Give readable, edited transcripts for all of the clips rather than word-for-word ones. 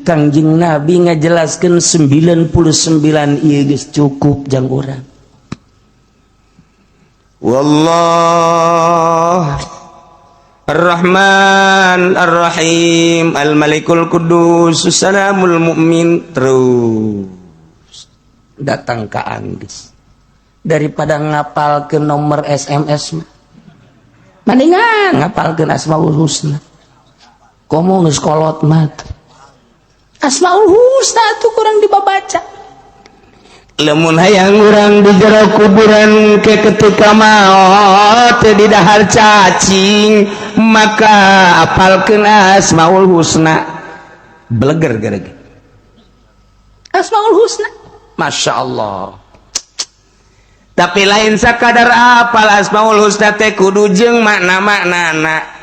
Kangjeng Nabi ngajelaskeun 99 ieu geus cukup jang urang. Wallah Ar-Rahman Ar-Rahim Al-Malikul Qudus Salamul Mu'min. Terus datang ke Anggis daripada ngapal ke nomor SMS mendingan ngapal ke Asmaul Husna. Komo geus kolot mat Asmaul Husna tuh kurang dibaca. Lamun hayang urang di jero kuburan ke ketika maot di dahar cacing maka apalkeun Asmaul Husna. Beleger gara-gara Asmaul Husna. Masya Allah. Tapi lain sakadar apal Asmaul Husna teh kudu jeung makna-maknana.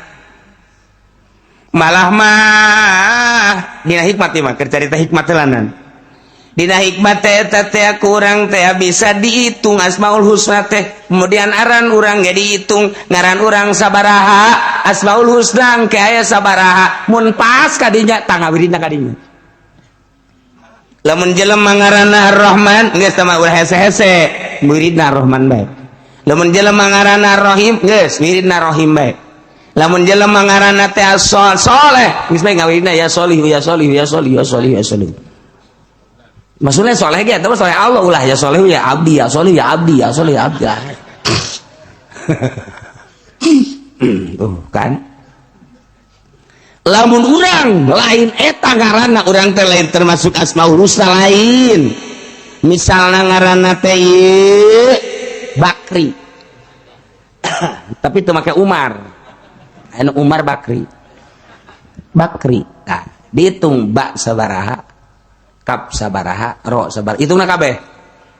Malah mah dina hikmat mah keur carita hikmat telanan. Dina hikmat teh kurang teh bisa dihitung Asmaul Husna teh. Kemudian aran urang ge dihitung, ngaran urang sabaraha, Asmaul Husna ke aya sabaraha. Mun pas kadinya tangga wiridna kadinya. Lamun jelema ngaranna Ar-Rahman geus tama ulah hese-hese, wiridna Rahman bae. Lamun jelema ngaranna Rahim geus wiridna Rahim bae. Lamun jelema ngaranna teh Soleh geus bae ngawiridna ya Solih ya Solih ya Solih ya Solih ya Solih. Maksudnya soleh gitu, tapi soleh Allah ulah ya soleh ya abdi ya soleh ya abdi ya soleh ya abdi. Kan? Lamun urang lain eta ngaranna urang teh lain termasuk Asmaul Husna lain. Misalna ngaranna teh Bakri. Tapi teu make Umar. Anu Umar Bakri. Bakri. Nah, dihitung ba sabaraha? Kap sabaraha, ro sabaraha. Hitungna kabeh.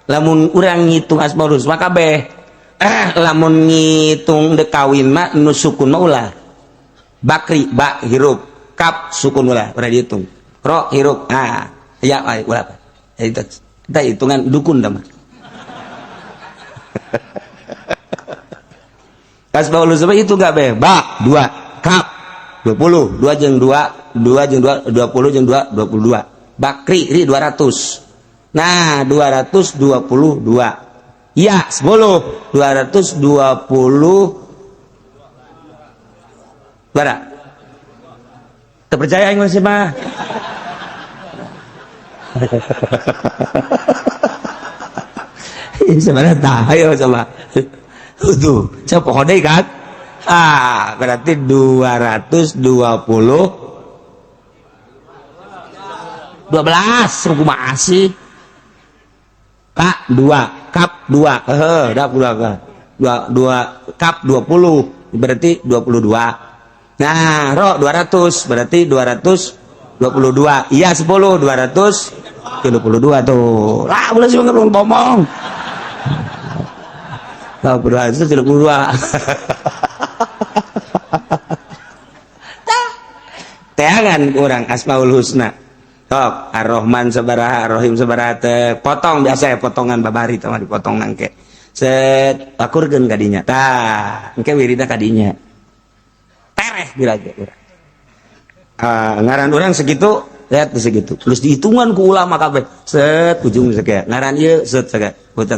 Lamun urang ngitung Asmaul Husna kabeh. Lamun ngitung de kawin mah nu sukun mah ulah. Bakri ba hirup, kap sukun ulah, urang dihitung. Ro hirup. Ah, ya ulah. Eta hitungan dukun dah mah. Asmaul Husna itu kabeh. Ba 2, kap 20, 2 jeung 2, 2 jeung 2 20 jeung 2 22. Bakri ini 200. Nah 222 ya 10 220 berapa? Terpercaya yang masih mah sebenarnya tak ayo coba tuh coba pohon deh kan berarti 220 12 rumah asih kak 2 kap 2 dah 2 kap 20 berarti 22. Nah ro 200 berarti 222 iya 10 222 tuh lah boleh sih ngomong lah 222 teangan orang Asmaul Husna. Tok Ar-Rahman sabaraha, Ar-Rahim sabaraha teh potong biasa ya potongan babari teh dipotong nangke. Set akurkeun kadinya. Tah, engke wiridna kadinya. Tereh biraga urang. Ngaran urang segitu, lihat segitu. Terus dihitungan ku ulama kabeh. Set ujung sakea. Ngaran ieu set sakea.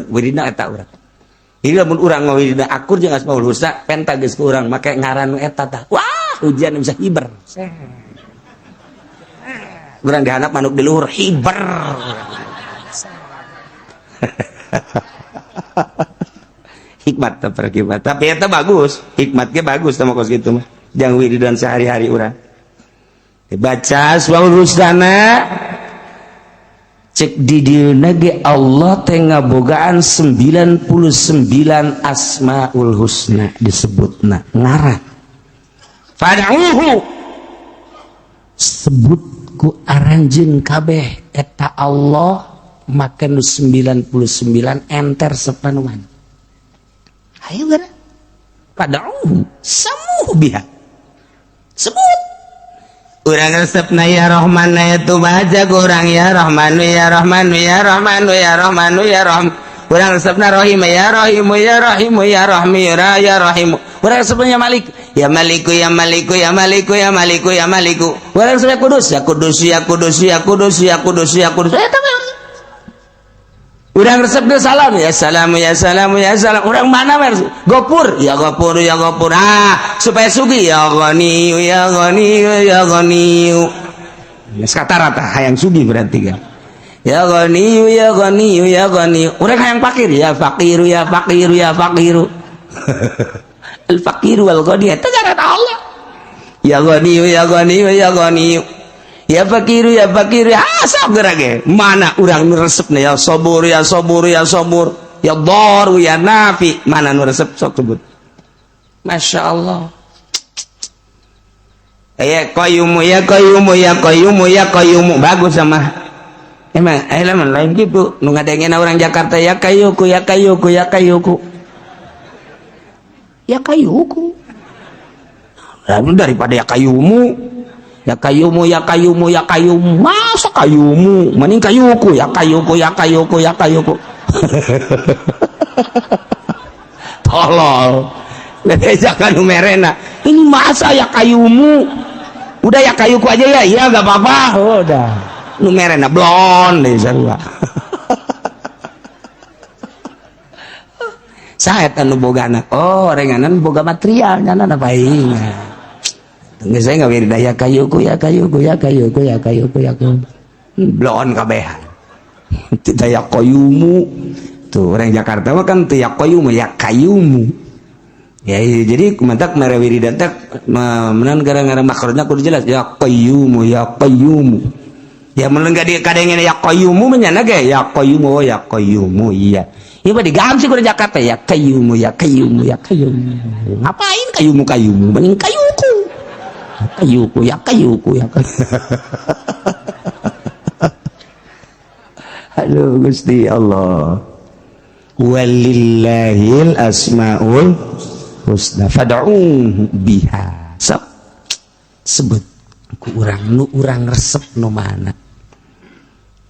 Wiridna eta urang. Jadi lamun urang ngawiridna akur jeung Asmaul Husna penta geus ku urang make ngaran eta tah. Wah, ujian bisa hiber. Urang dihanap manuk di luhur hiber. Hikmat terpergibat. Tapi eta bagus, hikmatnya bagus sama kos gitu mah. Jang wiridan sehari-hari urang. Dibaca Asmaul Husna cek di dieuna ge Allah teh ngabogaan 99 Asmaul Husna disebutna ngaran. Fad'uhu sebut ku aranjeun kabeh eta Allah maka nu 99 enter sepanuhan. Ayo gara pada'uhu samuh biha sebut urang resepna ya Rahman itu baca urang ya Rahmanu ya Rahmanu ya Rahmanu ya Rahmanu ya Rahman Urang resepna Rahim ya Rahim ya Rahim ya Rahim ya Rahim. Urang resepnya Malik ya Maliku ya Maliku ya Maliku ya Maliku ya Maliku. Urang resepnya Kudus ya Kudus ya Kudus ya Kudus ya Kudus ya Kudus. Urang resepnya Salam ya Salam ya Salam ya Salam. Urang mana versi Gopur ya Gopur ya Gopur. Supaya sugi ya Ghani ya Ghani ya Ghani. Kata rata hayang sugi berarti kan. Ya Ghani ya Ghani ya Ghani. Urang hayang fakir ya Fakiru ya Fakiru ya Fakiru. Al Fakiru wal Ghani itu kata Allah. Ya Ghani ya Ghani ya Ghani. Ya Fakiru ya Fakiru. Asap gerage. Mana urang nu resepna ya Sabur ya Sabur ya Sabur. Ya Daru ya Nafi. Mana nu resep sok sebut. Masya Allah. Ya Qayyumu ya Qayyumu ya Qayyumu ya Qayyumu. Bagus sama. Emang elemen lain gitu. Nu ngadengin orang Jakarta ya Kayuku ya Kayuku ya Kayuku. Ya Kayuku. Lalu daripada ya Kayumu. Ya Kayumu ya Kayumu ya Kayumu. Masa Kayumu? Mending Kayuku ya Kayuku ya Kayuku ya Kayuku. Tolol. Ledejakan numerena. Ini masa ya Kayumu? Udah ya Kayuku aja ya. Iya gak apa-apa. Udah. Numerena blon deh sarua. Saet anu boga anak. Oh, renganan boga material nyana baing. Tenggeus saya nggak wirida ya Kayuku ya Kayuku ya Kayuku ya Kayuku ya Kayuku. Blon kabehan. Tidak ya Koyumu. Tuh orang Jakarta mah kan teu ya Koyumu ya Kayumu. Ya jadi mantak mere wirida teh menan gara-gara makrotna kudu jelas ya Qayyumu ya Qayyumu. Ya menan gade kadengena ya Qayyumu menyana ge ya Qayyumu ya Qayyumu iya. Ieu mah digamsi ku Jakarta ya Qayyumu ya Qayyumu ya Qayyumu. Ngapain Qayyumu Qayyumu mending Kayuku. Kayuku ya Kayuku ya Kayuku. Halo Gusti Allah. Walillahil asmaul husna fad'uhu biha. Sebut ku urang nu urang resep nu mana.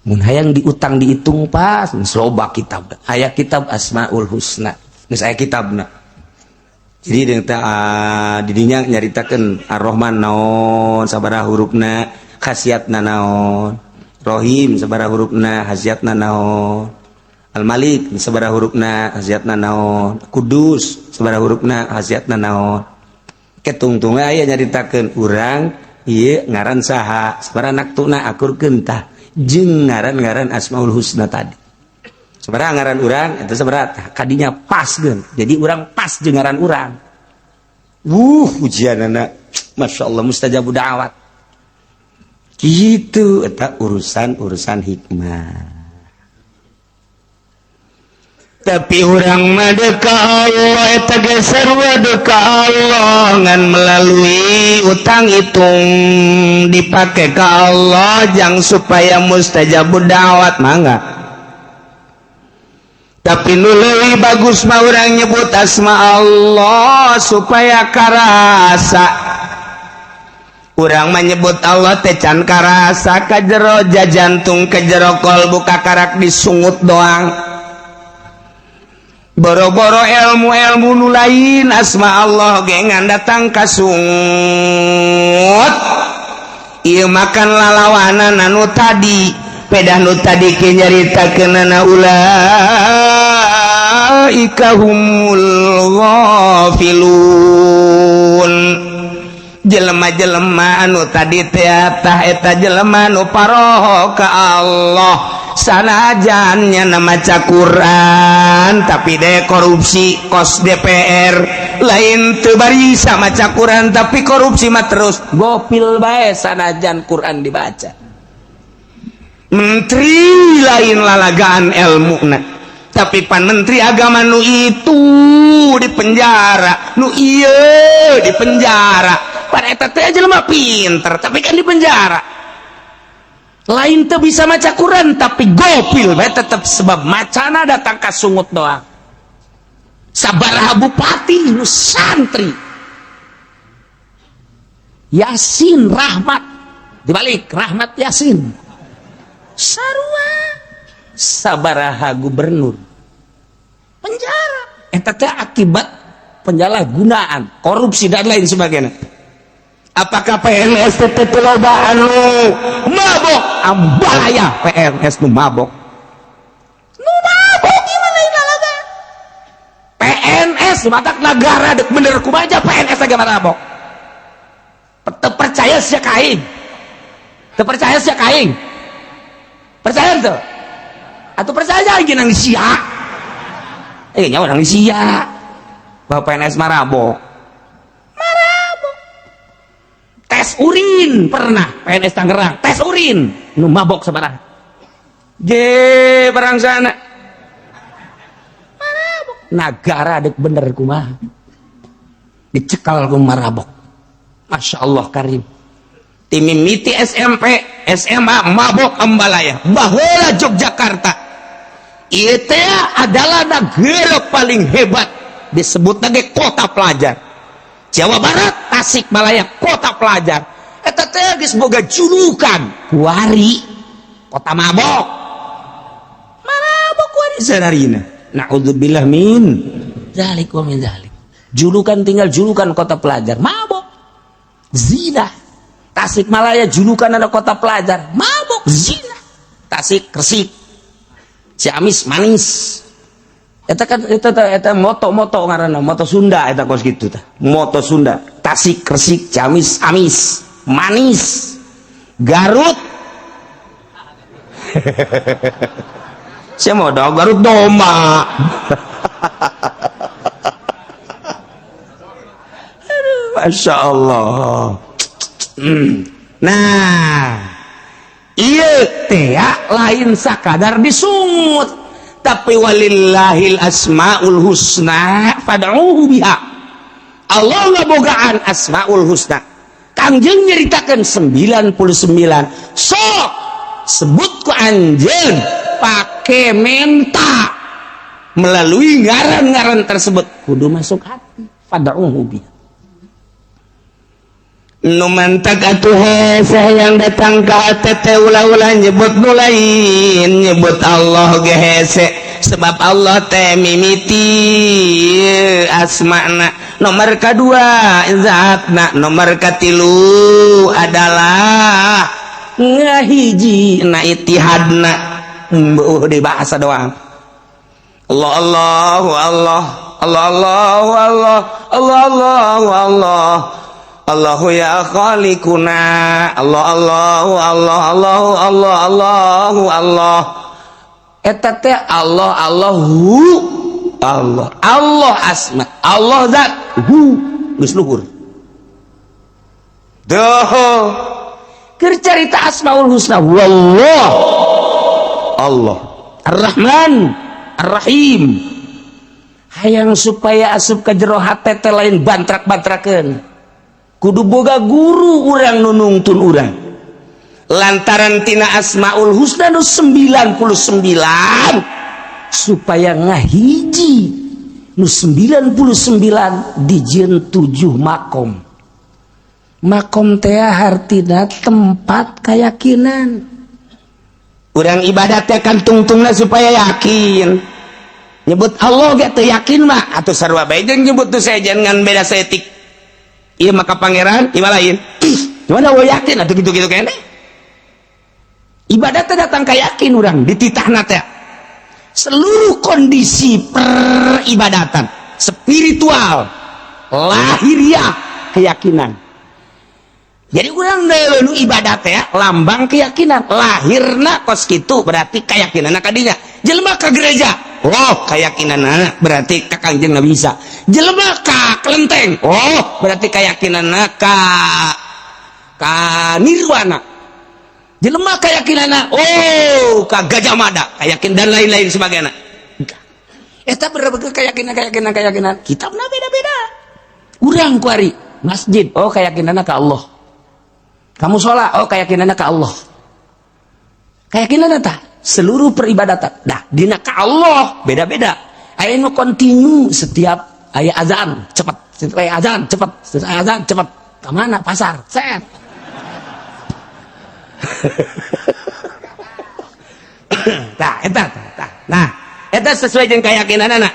Mun hayang diutang dihitung pas loba kitab. Aya kitab Asmaul Husna. Geus aya kitabna. Jadi didinya nyaritakeun Ar-Rahman naon sabaraha hurufna, khasiatna naon. Rahim sabaraha hurufna, khasiatna naon. Al-Malik sabaraha hurufna, khasiatna naon. Kudus sabaraha hurufna, khasiatna naon. Ketungtungna aya nyaritakeun urang ieu ngaran saha, sabaraha naktuna akurkeun tah jeung ngaran-ngaran Asmaul Husna tadi. Sabaraha ngaran urang eta sabaraha kadinya pas geun. Jadi urang pas jeung ngaran urang. Ujianana Masya Allah mustajabu da'awat. Gitu eta urusan hikmah. Tapi urang mah deka Allah eta ge sarua deka Allah ngan melalui utang hitung dipake ka Allah jang supaya mustajabu da'awat mangga. Tapi nu leuwih bagus mah urang nyebut asma Allah supaya karasa. Urang mah nyebut Allah teh can karasa ka jero jantung ka jero kolbu kakarak disungut doang. Boro-boro ilmu nu lain asma Allah ge ngandatang kasungut. Ieu makan lalawanan anu tadi pedah nu tadi ke nyaritakeunana ulaika humul ghafilun. Jelema-jelema anu tadi teh tah eta jelema nu paroho ka Allah. Sanajan nya maca Quran tapi de korupsi kos DPR lain teu barisa maca Quran tapi korupsi mah terus gopil bae sanajan Quran dibaca. Menteri lain lalagaan ilmuna tapi pan menteri agama nu itu di penjara nu ieu di penjara pan eta teh jelema pinter tapi kan di penjara. Lain tuh bisa maca Quran tapi gopil bae tetep sebab macana datang ka sungut doang. Sabaraha bupati nu santri Yasin Rahmat dibalik Rahmat Yasin sarua sabaraha gubernur penjara. Eta teh akibat penyalahgunaan, korupsi dan lain sebagainya. Apakah PNS teh loba anu mabok? Ambalaya PNS nu mabok. Nu mabok gimana ieu PNS matak negara dek bener kumaha PNS lagi mabok. Teu percaya sia kaing. Teu percaya sia kaing. Percaya teu? Atuh percaya aja nang sia. Nyawa nang sia. Bahwa PNS marabok. Tes urin pernah PNS Tangerang. Tes urin nu mabok sabaraha. Je barang sana. Marabok. Nagara dek bener kumaha. Dicekal ku marabok. Masya Allah karim. Timimiti SMP, SMA mabok ambalaya. Baheula Yogyakarta. Itu adalah negara paling hebat. Disebut lagi kota pelajar. Jawa Barat, Tasikmalaya, kota pelajar. Eta teh geus boga julukan Kuari, kota mabok. Mabok Kuari sadarina. Naudzubillah min zalik wa min zalik. Julukan tinggal julukan kota pelajar, mabok. Zina. Tasikmalaya julukan ada kota pelajar, mabok, zina. Tasik, Kresik, Ciamis, manis. Eta moto ngaranna moto Sunda eta kos kitu tah. Moto Sunda. Tasik, Kresik, Ciamis, amis, manis. Garut. Saya mau dong Garut domba. Masya Allah. Nah, iya teh lain sakadar disungut. Tapi walillahil asmaul husna fad'uhu biha. Allah ngabogaan asmaul husna. Kangjeng nyeritakan 99. Sok sebut ku anjeun pake menta melalui ngaran-ngaran tersebut kudu masuk hati. Fad'uhu biha. Nu mantak atuh hese yang datang ka tete ulah-ulah nyebut nu lain, nyebut Allah ge hese sebab Allah teh mimiti asmana. Nomor kedua zatna, nomor katilu adalah ngahiji na itihadna. Di bahasa doang. Allah Allahu Allah Allah Allahu Allah Allah Allahu Allah Allahu ya khaliquna Allah Allahu Allah Allahu Allah Allahu Allah. Eta teh Allah Allahu Allah Allah asma Allah zat hu geus luhur. Doh keur carita asmaul husna wallah Allah Ar-Rahman Ar-Rahim. Hayang supaya asup ka jero hate teh lain bantrak-bantrakeun. Kudu boga guru urang nu nungtun urang. Lantaran tina asmaul husna nu 99 supaya ngahiji nu 99 dijieun 7 makom. Makom teh hartina tempat keyakinan. Urang ibadat teh kan tungtungna supaya yakin. Nyebut Allah ge teu yakin mah atuh sarua bae jeung nyebut teu sejen ngan beda setik. Iya maka pangeran, iba lain. Gimana wo yakin atuh gitu-gitu kene? Ibadat datang ka yakin urang dititahna teh. Seluruh kondisi peribadatan, spiritual, lahiriah, keyakinan. Jadi urang nu ibadat teh lambang keyakinan. Lahirna kos kitu berarti keyakinanna ka dinya. Jelema ka gereja, oh keyakinanna berarti ka Kangjeng Nabi Isa. Jelema ka kelenteng, oh berarti keyakinanna ka nirwana. Jelema keyakinanna oh ka Gajah Mada, keyakin dan lain-lain sebagainya. Eta berbagai keyakinan. Kitabna beda-beda. Urang kuari masjid, oh keyakinanna ka Allah. Kamu sholat, oh keyakinannya ke Allah. Keyakinannya tak seluruh peribadatan. Nah, dina ka Allah beda-beda. Aya nu kontinu setiap aya azan cepat, setiap aya azan cepat, setiap aya azan cepat. Ka mana? Pasar. Set. Nah, eta sesuai dengan keyakinanana.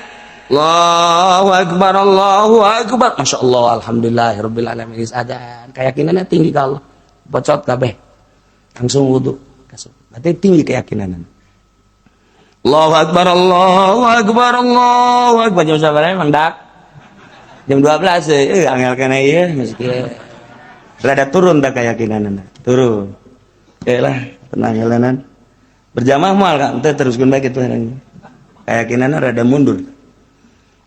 Allahu akbar, Allahu akbar. Masya Allah, alhamdulillahirabbil alamin. Adzan keyakinannya tinggi ka Allah. Bocot kabeh. Langsung wudu. Berarti tinggi keyakinan. Allahu akbar, Allahu akbar, Allahu akbar. Jam sabaraha emang dak? Jam 12 angel kana ieu meski rada turun dah keyakinan. Turun. Lah, tenang helanan. Berjamaah moal ka teu teruskeun bae kitu keyakinanna rada mundur.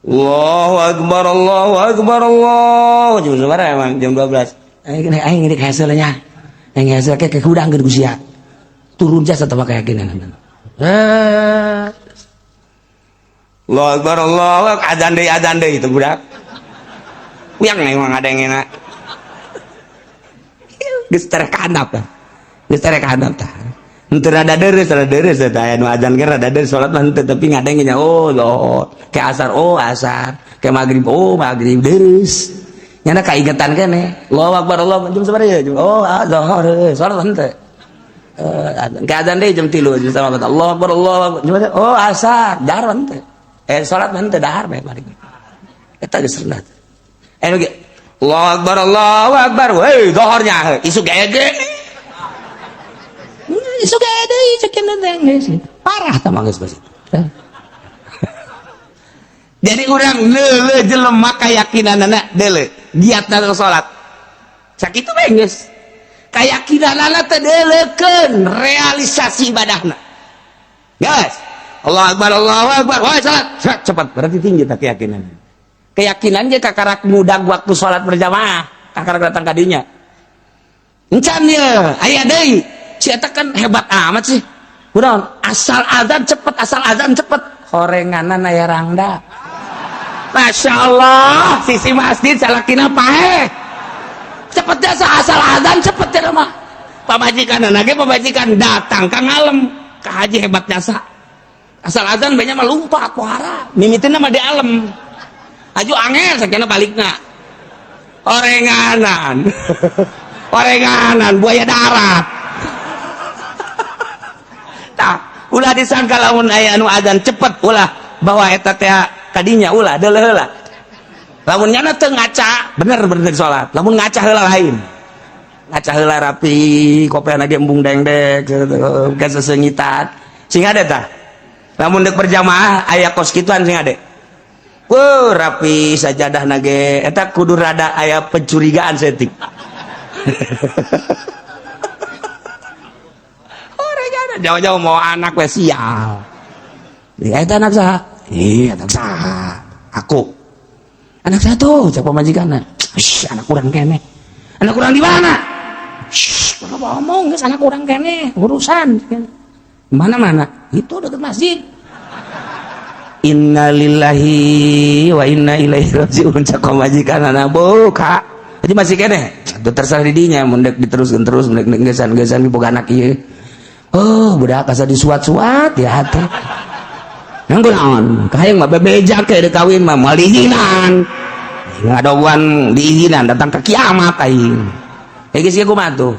Allahu akbar, Allahu akbar, Allah. Jam sabaraha emang jam 12. Aing ini hasilnya. Aing hasil ke kudangkeun ku sia. Turun jasa teh keyakinan. Allahu akbar, Allahu akbar. Adzan deui itu budak. Yang emang ada yang enak. Geus terek handap tah. Geus terek handap tah. Henteu rada deres tah anu adzan ge rada deres salat mah henteu tapi ngadengnya ke asar asar, ke magrib magrib deres. Nyana kaingetan keneh. Allahu akbar, Allahu jam sabaraha ya? Zuhur salat henteu. Ke adzan deui jam 3 jam salat. Allahu akbar, Allahu akbar. Asar dahar henteu. Salat mah henteu dahar bae mari. Eta geus rendah. Ge Allahu akbar, Allahu akbar. Hei zuhurnya isu gege. Isu gede cekeun geus. Parah tah manggeus basi. Jadi urang leuleuh jelema keyakinanna deuleuh giatna salat. Sakitu bae geus. Keyakinanna teh deuleukeun realisasi ibadahna. Guys, Allahu akbar, Allahu akbar. Woi salat, cepat berarti tinggi tah keyakinanna. Keyakinan ge kakarak mudag waktu salat berjamaah, kakarak datang ka dinya. Encan ye, aya deui. Si eta kan hebat amat sih. Kunaon? Asal azan cepet. Horenganan aya rangda. Masya Allah, sisi masjid salakina paeh. Cepet jasa asal azan cepet ya mah. Pamajikan datang ka ngalem, ka haji hebat jasa. Asal azan banyak mah lumpat pohara. Mimitina mah di alam. Aju angel sakena balikna. Horenganan. Buaya darat. Tah, ulah disangka lamun aya anu adzan cepet ulah bawa eta teh kadinya ulah deuleuh heula. Lamun nyana teu ngaca, bener salat. Lamun ngaca heula lain. Ngaca heula rapi, kopena ge embung dengdek, geus sesengitan. Sing ade tah. Lamun deuk berjamaah aya kos kituan sing ade. Rapi sajadahna ge eta kudu rada aya pencurigaan setik. Jauh-jauh mau anak we sial. Eta anak saha? Anak saha? Aku. Anak saya tuh, cak pamajikanna. Anak kurang kene. Anak kurang di mana? Kalau ngomong geus anak kurang kene, urusan. Mana-mana? Itu dekat masjid. Innalillahi wa inna ilaihi raji'un, cak pamajikanna buka. Jadi masih kene. Itu terserah di dinya, mun deuk diteruskeun terus, mun deuk gesan-gesan boga anak ieu. Budak asa disuat-suat ya hati. Yang kunaon? Kahayang mah bebeja ke de kawin mah moal diizinan. Ngadoan diizinan datang ke kiamat aing. Geus kieu kumaha tuh?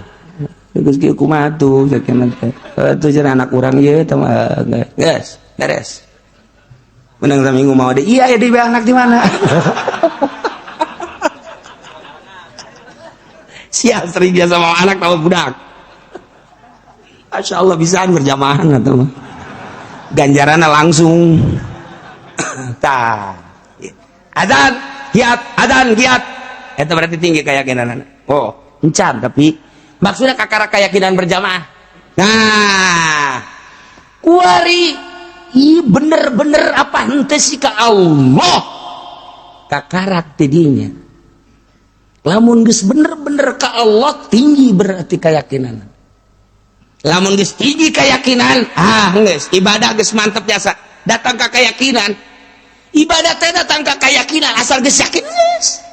Geus kieu kumaha tuh sakena teh. Atuh cenah anak urang ieu teh mah geus beres. Menang saminggu mau deui. Iya ya di anak di mana? Sia sering dia sama anak tahu budak. Masya Allah bisaan berjamaah atau ganjarannya langsung. Tah. Adzan giat. Itu berarti tinggi keyakinan. Encan tapi maksudnya kakara keyakinan berjamaah. Nah, kuari bener-bener apa henteu sih ka Allah. Kakarak tidinya. Lamun geus bener-bener ka Allah tinggi berarti keyakinan. Lamun geus tinggi keyakinan, geus ibadah geus mantep biasa. Datang ke keyakinan. Ibadah teh datang ke keyakinan asal geus yakin geus.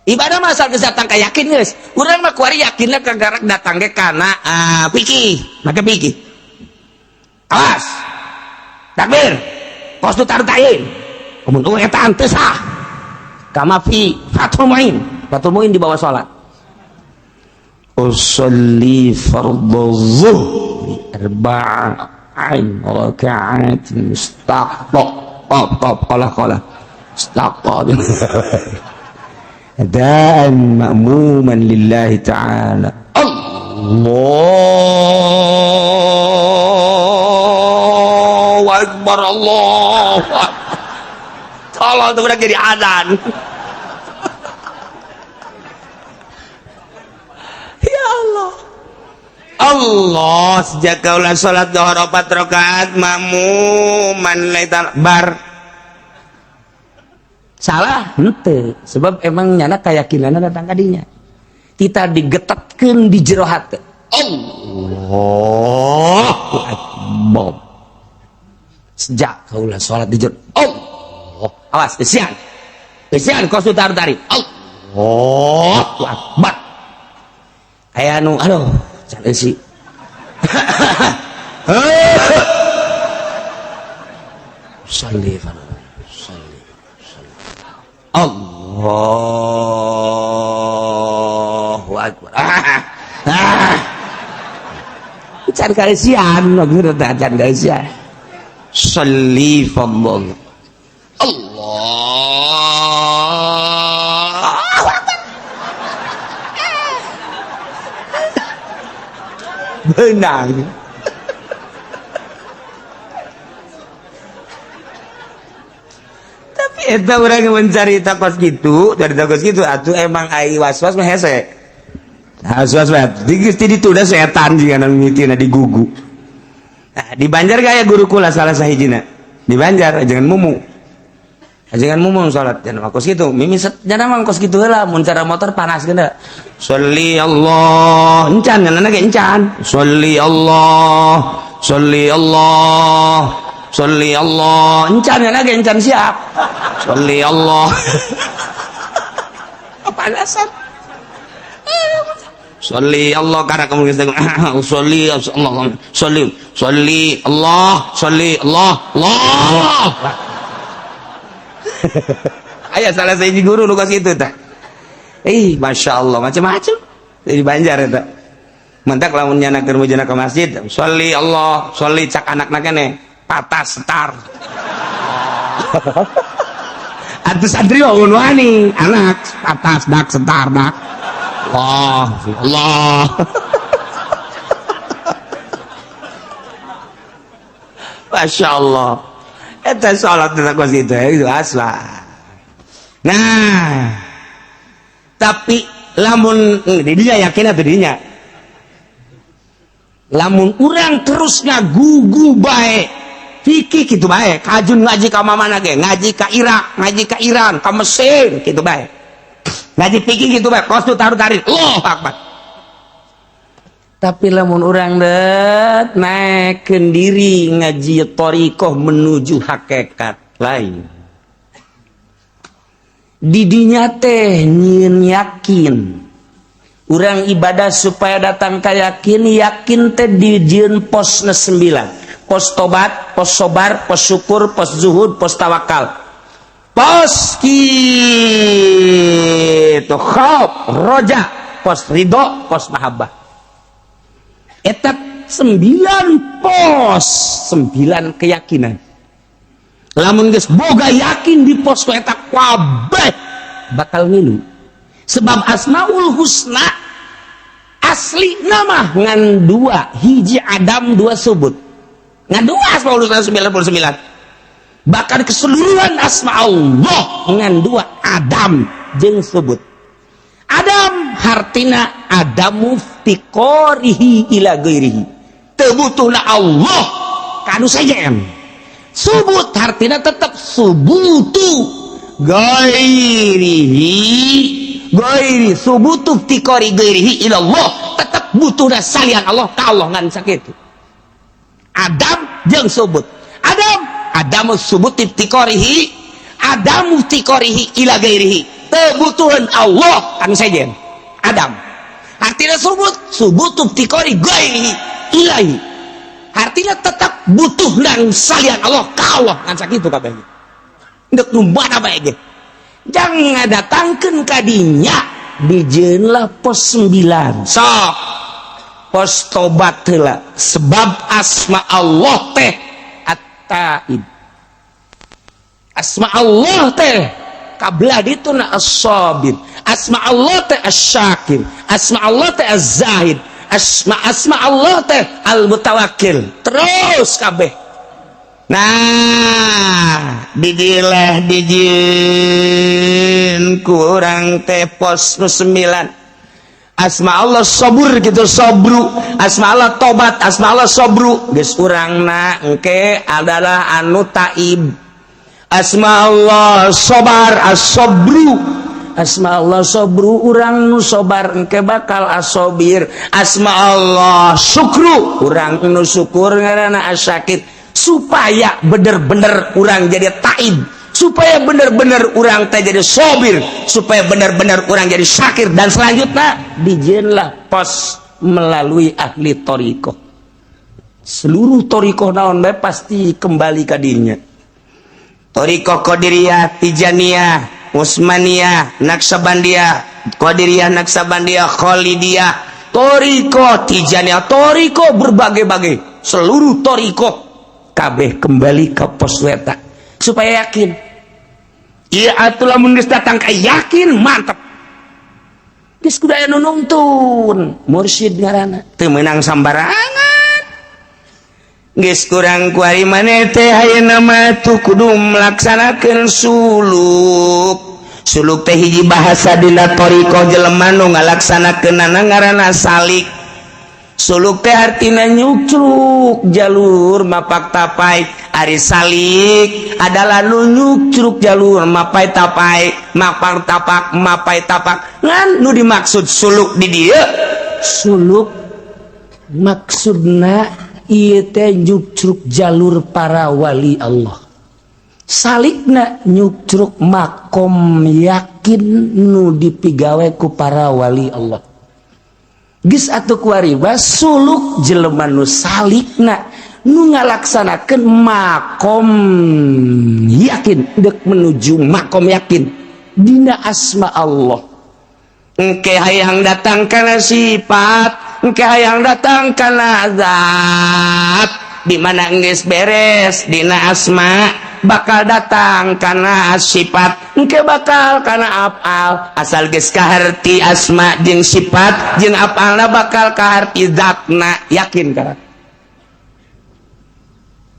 Ibadah mah asal geus datang ke yakin geus. Urang mah kuari yakinna kagarak datang ge kana pikih, make pikih. Awas. Takbir. Kos tu tartain. Mun eta teu sah. Kama fi Fathul Muin. Fathul Muin di bawah salat. Usolli fardhu zuhri arba'in raka'atin mustaqbal. qala istaqam adaan ma'muman lillahi ta'ala Allahu akbar Allahu akbar. Tolong tuh udah jadi adzan. Ya Allah. Allah sejak kaulah salat zuhur 4 rakaat ma'muman lillahi bar. Salah henteu sebab emang nyana keyakinanna datang kadinya. Kita digetetkeun di jero hate. Allahu akbar. Sejak kaulah salat di jero Allah. Awas kesian. Kesian kau sudah tarik. Allahu akbar. Aya anu aduh can eusi. Salli Allahu akbar. Can kalesian bener teh can kalesian. Shalli fadl. Allah. Benang. Eta orang mencari takos gitu, dari takos gitu, atuh emang ai was-was mah hese. Was-was di itu udah setan jika namitina digugu. Nah, di Banjar gaya guru kula salah sahijina. Di Banjar jangan mumu. Jangan mumu salat jangan kos gitu. Mimiset jangan mang kos gitu heula mun cara motor panas geuna. Sholli Allah, encan nganana ge encan. Sholli Allah. Sholli Allah. Sholli Allah, encan lagi encan siap. Sholli Allah. Kepanasan. Sholli Allah karena kamu kita sholli Allah, sholli Allah, sholli Allah, Allah. Ayah salah saya guru lu kasih itu tak. Masya Allah macam-macam di Banjar itu. Mentak lamun nyana keur mujana ke masjid, sholli Allah, sholli cak anak-anak kene. Patah setar. Atuh santri ulun wani anak patah dak setar dak. Allah. Masya Allah. Eta salat teh kos itu asla. Nah, tapi lamun didinya yakin atuh didinya. Lamun urang terus ngagugu bae fikih gitu baik, kajun ngaji ka mamana ge, ngaji ka Irak, ngaji ka Iran, ka Mesir gitu baik. Ngaji fikih gitu baik, kos tu tarik. Allahu Akbar. Tapi lamun urang det naikkeun diri ngaji thariqah menuju hakikat lain. Didinya teh nyieun yakin. Urang ibadah supaya datang ka yakin teh dijieun posna 9. Pos tobat, pos sobar, pos syukur, pos zuhud, pos tawakal. Pos kitu khauf, roja, pos ridho, pos mahabbah. Eta 9 pos, 9 keyakinan. Lamun geus boga yakin di pos eta kabeh bakal ngilu. Sebab Asmaul Husna asli nama ngan 2, hiji Adam 2 subut. Ngan 2 Asmaul Husna 99. Bahkan keseluruhan asma Allah ngan 2 Adam jeung subut. Adam hartina Adamu fiqorihi ila ghairihi. Teu butuhna Allah kanu sajen. Subut hartina tetap subutu gairi subutu fiqori ghairihi ila Allah, tetap butuhna salian Allah ka Allah ngan sakitu. Adam jeung subut. Adamu subut iftikorihi, Adamu iftikorihi ila gairihi. Kebutuhan Allah kan sajen. Adam. Artinya subut iftikori gairihi ilahi. Artinya tetap butuh dan salian Allah ka Allah kan sakitu kabeh. Ndek nu mana bae ge. Jangan datangkeun kadinya dijieunlah pos 9. Sok pos tobat heula sebab asma Allah teh At-Taib. Asma Allah teh kablah dituna as-sabir, asma Allah teh as-syakir, asma Allah teh az-zahid, asma Allah teh al-mutawakkil, terus kabeh. Nah didilah dijin kurang teh pos 9 asma Allah sabur gitu, sobru, asma Allah tobat, asma Allah sobru, geus urangna engke adalah anu taib. Asma Allah sobar, as-sobru, asma Allah sobru, urang nu sobar engke bakal as-sobir. Asma Allah syukru, urang nu syukur ngaranna as-syakir. Supaya bener-bener urang jadi taib, supaya bener-bener urang teh jadi sobir, supaya bener-bener urang jadi syakir, dan selanjutnya dijieunlah pos melalui ahli torikoh. Seluruh torikoh naon bae pasti kembali ka dinya. Torikoh Qadiriyah, Tijaniyah, Utsmaniyah, Naksabandiyah, Qadiriyah, Naksabandiyah, Khalidiyah, torikoh Tijaniyah, torikoh berbagai-bagai, seluruh torikoh kabeh kembali ke pos weta supaya yakin. Iya atulah mun geus datang ka yakin mantap. Geus kudu aya nu nuntun, mursyid ngaranna teu meunang sambarangan. Geus kurang ku ari maneh teh ayeuna mah tu kudu melaksanakeun suluk. Suluk teh hiji bahasa dina thariqah jelema nu ngalaksanakeunana ngaranna salik. Suluk teh artina nyucruk jalur mapak tapai. Ari salik adalah nu nyucruk jalur mapai tapai, mapak tapak, mapai tapak. Ngan nu dimaksud suluk di dieu, suluk maksudna ieu teh nyucruk jalur para wali Allah. Salikna nyucruk makom yakin nu dipigawe ku para wali Allah. Geus atuh kuariba suluk jelema nu salikna nu ngalaksanakeun makom yakin, deuk menuju makom yakin dina asma Allah. Engke hayang datang kana sifat, engke hayang datang kana zat, di mana geus beres dina asma bakal datang kana sifat, engke bakal kana afal. Asal geus kaharti asma jeung sifat jeung afalna bakal kaharti zatna, yakin kana.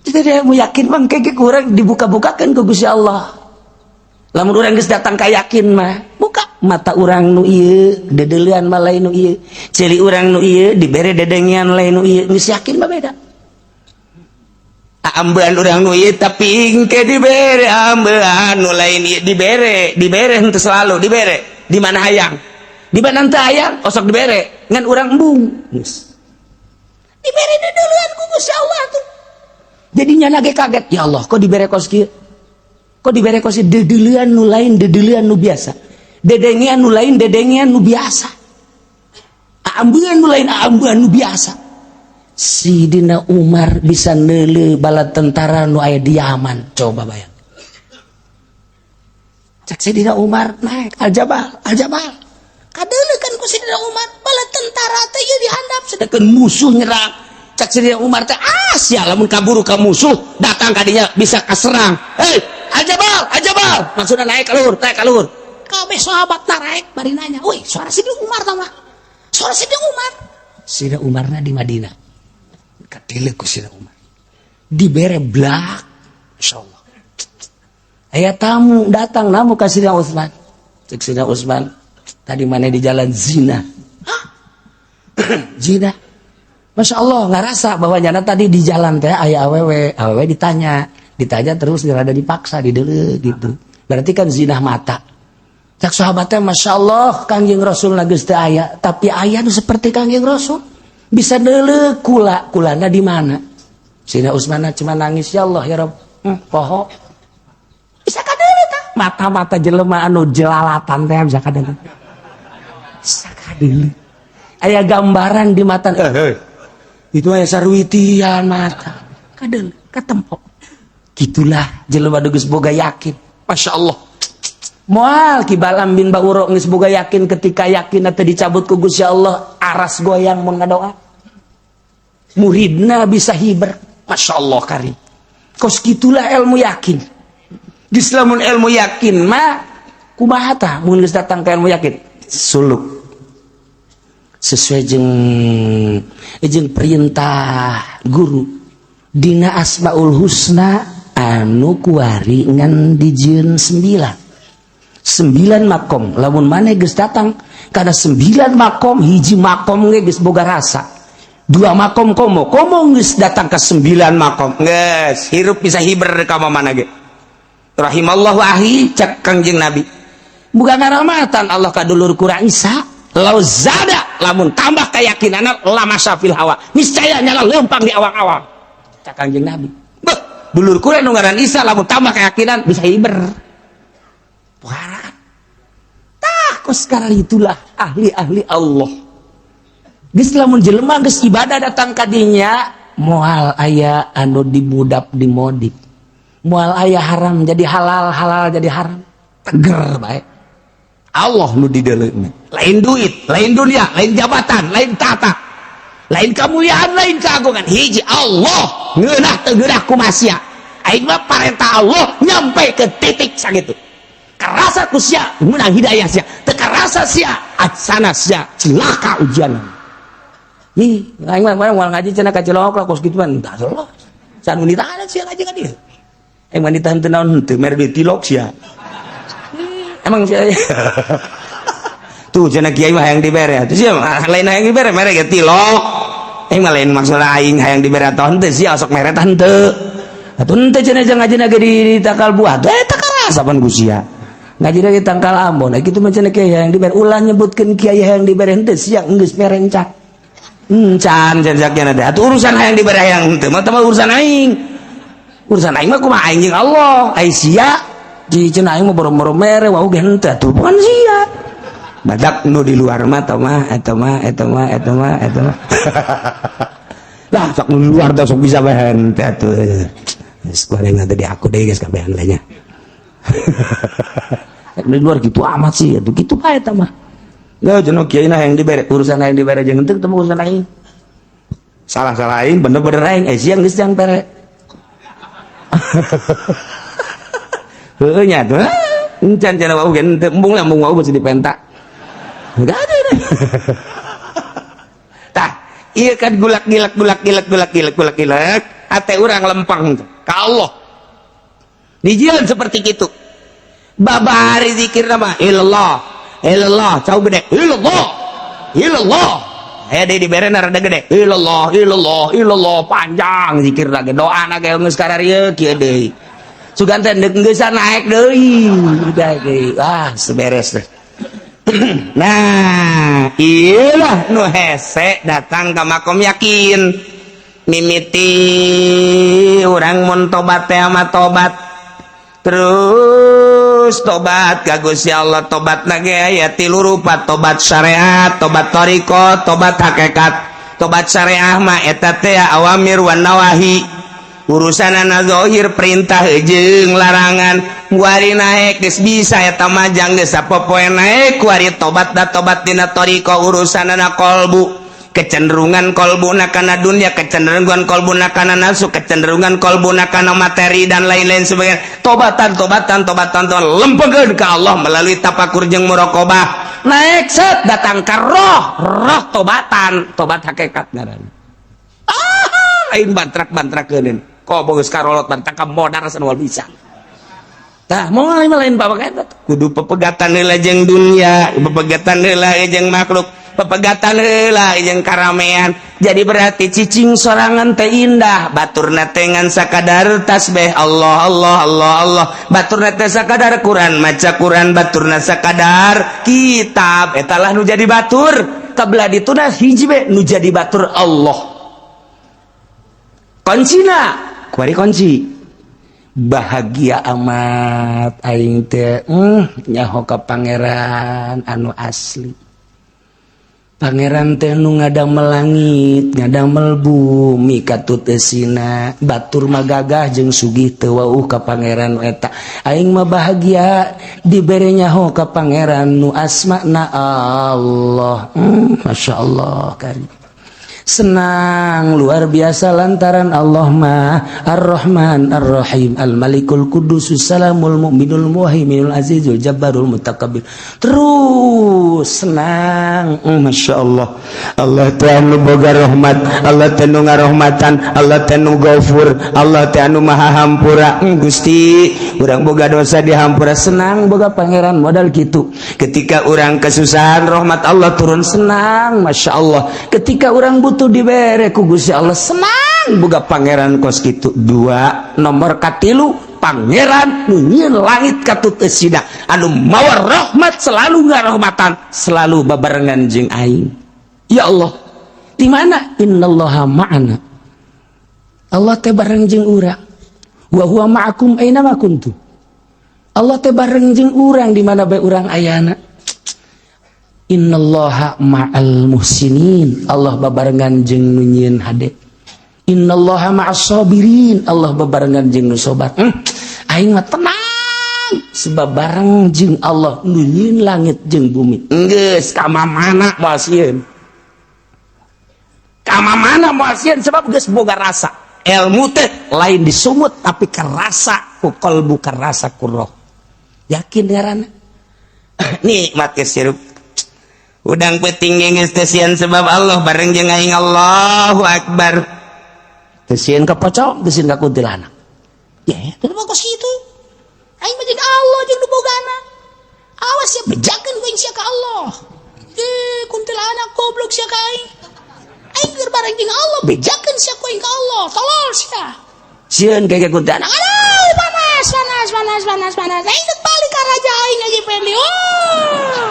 Jadi mau yakin mah kayak kurang dibuka-bukakan ke Gusti Allah. Lamun urang geus datang ka yakin mah, buka mata urang nu ieu, dedeulean mah lain nu ieu. Cili urang nu ieu dibere dedengian lain nu ieu, geus yakin mah beda. Ambean urang nu ieu tapi engke dibere ambean nu lain ieu dibere henteu selalu dibere. Di mana hayang? Di mana teu hayang osok dibere. Ngan urang embung. Geus. Dibere dedeulean ku Gusti Allah tuh. Jadinya lagi kaget, ya Allah kok dibere kos kieu, kok dibere kos dedeulean nu lain dedeulean nu biasa, dedengian nu lain dedengian nu biasa, ambean nu lain ambean nu biasa. Sidina Umar bisa neuleuh bala tentara nu aya di Yaman, coba bayang. Cek Sidina Umar naik Al-Jabal kadeuleuh kan ku Sidina Umar bala tentara teh ieu dihandap sedangkan musuh nyerang. Cak Sidina Umar teh sia lamun kaburu ka musuh datang kadinya bisa kaserang. Hei Al-Jabal maksudna naik ka luhur kabeh sahabat naik bari nanya, "Woi, suara Sidina Umar tah mah?" Suara Sidina Umar. Sidina Umarna di Madinah. Katileuk ku Sidina Umar. Dibere blak. Insyaallah. Aya tamu datang namu ka Sidina Utsman. Cek Sidina Utsman, tadi mana di jalan zina. Hah? Zina. Masya Allah ngerasa bahwa nyana tadi di jalan teh aya awewe ditanya terus dirada dipaksa dideleu gitu. Berarti kan zinah mata. Cak sahabatnya Masya Allah Kangjeng Rasul geus teu aya, tapi aya nu seperti Kangjeng Rasul. Bisa deuleu kulana di mana? Sina Utsman cuma nangis, ya Allah ya Rabb. Poho. Bisa kadeuleu tah? Mata-mata jelema anu jelalatan teh bisa kadeuleu. Bisa kadeuleu. Aya gambaran di mata. Itu aya sarwitian mata kadel katempo gitulah jelema geus boga yakin. Masya Allah moal Ki Balam bin Ba'uro geus boga yakin, ketika yakin teh dicabut ku Gusti Allah aras goyang mun ngadoa muridna bisa hiber. Masya Allah kari kos gitulah ilmu yakin. geus lamun ilmu yakin mah kumaha tah mun geus datang ka ilmu yakin suluk sesuai jeung perintah guru dina asmaul husna anu kuari ngan dijieun 9 makom lamun maneh geus datang kada 9 makom hiji makom ge geus boga rasa 2 makom komo geus datang ke 9 makom geus hirup bisa hiber ka mana ge rahimallahu ahi cek Kangjeng Nabi bukan ngaramatan Allah kadulur kurang Isa lau zada lamun tambah keyakinanna lama syafil hawa niscaya nyala lempang di awang-awang cek Kangjeng Nabi beuh dulur kurang nu ngaran Isa lamun tambah keyakinan bisa hiber wah tah kos sekarang itulah ahli-ahli Allah geus lamun jelema geus ibadah datang ka dinya moal aya anu dibudap dimodif moal aya haram jadi halal halal jadi haram teger bae Allah nu di dalamnya lain duit lain dunia lain jabatan lain tata lain kemuliaan lain keagungan hiji Allah ngeunah teu geunah ku manusia aing mah parentah Allah nyampe ke titik sakitu karasa ku sia menang hidayah sia teu karasa sia acsana sia cilaka ujian nih aing mah moal ngaji cenah ka cilok lah kos kituan tah Allah can ditahan sia ngaji ka dieu emang ditahan teu naon teu mere duit tilok sia emang sia tuh cenah kiai mah hayang dibere tuh sia lain hayang dibere mere ge tilok mah lain maksud aing hayang dibere tah henteu sia sok mere tah henteu atuh henteu cenah ngajina ge di takal buah teh teu karasa pan ku sia ngajina ge tangkal Ambon kitu mah cenah kiai hayang dibere ulah nyebutkeun kiai hayang dibere henteu sia geus merencak can jakna da atuh urusan hayang dibere hayang henteu mah teh urusan aing mah kumaha aing jeung Allah ai sia di cenah aing mah boro-boro mere wau ge henteu atuh bukan sia badak nu di luar mah eta mah lah sok nu luar teh sok bisa bahan teh atuh geus goreng tadi aku deui geus kabehan lah nya di luar gitu amat sih atuh kitu bae eta mah nggak cenah kiai na yang dibere urusan yang dibere jeung henteu teh urusan aing salah aing bener-bener aing siang geus jang pere heueuh nya tuh encan cenah wau ge henteu embung lambung wau mesti dipentak enggak ada deh tah ieu kan gulak ate urang lempang ka Allah dijieun seperti kitu babari zikir nama ilallah cau gede ilallah aya deui dibere rada gede ilallah panjang zikir lagi doa na ge geus kararieu kieu deui sugan teh geus naik deui seberes deh nah iyalah nu hese datang ke makom yakin mimiti urang mun tobat teh mah tobat terus tobat ka Gusti Allah tobat lagi aya 3 rupa tobat syariat tobat thariqah tobat hakikat tobat syariah mah eta teh awamir wan nawahi urusanana zahir perintah jeung larangan kuari naik geus bisa eta mah jang geus sapopoe naik kuari tobat dina thariqah urusanana qalbu kecenderungan kolbuna kana dunia kecenderungan kolbuna kana nafsu kecenderungan kolbuna kana materi dan lain-lain sebagainya tobatan lempengkeun ka Allah melalui tafakur jeung muraqabah naik set datang ka roh tobatan tobat hakikat ngaranna lain bantrak-bantrakeun kok geus karolot bantrak ka modar sanwal bisa tah moal lain babagan kudu pepegatan heula jeung dunia pepegatan heula jeung makhluk pepegatan heula jeung karamean jadi berarti cicing sorangan teh indah baturna teh ngan sakadar tasbih Allah baturna teh sakadar Quran maca Quran baturna sakadar kitab eta lah nu jadi batur kabelah dituna hiji be nu jadi batur Allah kuncina kuari kunci bahagia amat aing teh nyaho ka pangeran anu asli pangeran teh nu ngadamel langit ngadamel bumi katutesina batur magagah jeung sugih teu wauh ka pangeran eta aing mah bahagia dibere nyaho ka pangeran nu asmana Allah masyaallah kan senang luar biasa lantaran Allah mah Ar-Rahman Ar-Rahim Al-Malikul Qudusus Salamul Mu'minul Muhaiminul Azizul Jabbarul Mutakabbir. Terus senang, Masya Allah. Allah Ta'ala boga rahmat, Allah Ta'ala ngarahmatan, Allah Ta'ala Ghafur, Allah Ta'ala Maha Hampura. Gusti urang boga dosa dihampura, senang boga pangeran modal gitu. Ketika orang kesusahan rahmat Allah turun, senang, Masya Allah. Ketika orang butuh dibere ku Gusti Allah, senang boga pangeran kos kitu. Dua nomor katilu pangeran nunyin langit katut esida anu mawa rahmat selalu ngarahmatan selalu babarengan jeung aing. Ya Allah, di mana? Innallaha ma'ana. Allah teh bareng jeung urang. Wa huwa ma'akum aina ma kuntum. Allah teh bareng jeung urang di mana bae urang ayana. Innallaha ma'al muhsinin. Allah babarengan jeung nu nyieun hade. Innallaha ma'as sabirin. Allah babarengan jeung nu sabar. Aing mah tenang sebab bareng jeung Allah nu nyieun langit jeung bumi. Geus ka mana moal sieun. Ka mana moal sieun sebab geus boga rasa. Ilmu teh lain disumut tapi kerasa ku qalbu kerasa ku roh. Yakin ngaranna. Nikmat geus sirup. Udang peting geus teh sieun sebab Allah bareng jeung aing. Allahu Akbar. Teh sieun ka pocong, teh sieun ka kuntilanak. Ya, teu bagus kitu. Aing mah jeung Allah jeung nu bogana. Awas ya bejakeun ku aing sia ka Allah. Kuntilanak goblok sia ka aing. Aing keur bareng jeung Allah bejakeun sia ku aing ka Allah. Tolol sia. Sieun ka kuntilanak. Aduh, panas. Aing teh balik ka raja aing aja pendi. Oh.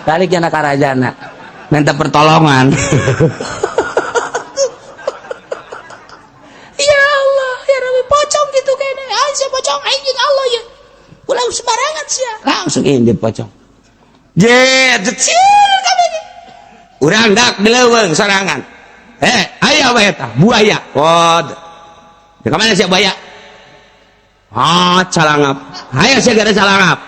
Balik jana ka rajana. Minta pertolongan. Ya Allah, ya Rabbi, pocong gitu kayaknya. Aing sia pocong aing jeung Allah ya. Ulah sembarangan sia. Langsung indit pocong. Jecil kabeh. Urang dak dileuweung sorangan. Aya we eta buaya. Oh. Di mana sia buaya? Calangap. Aya sia gara calangap.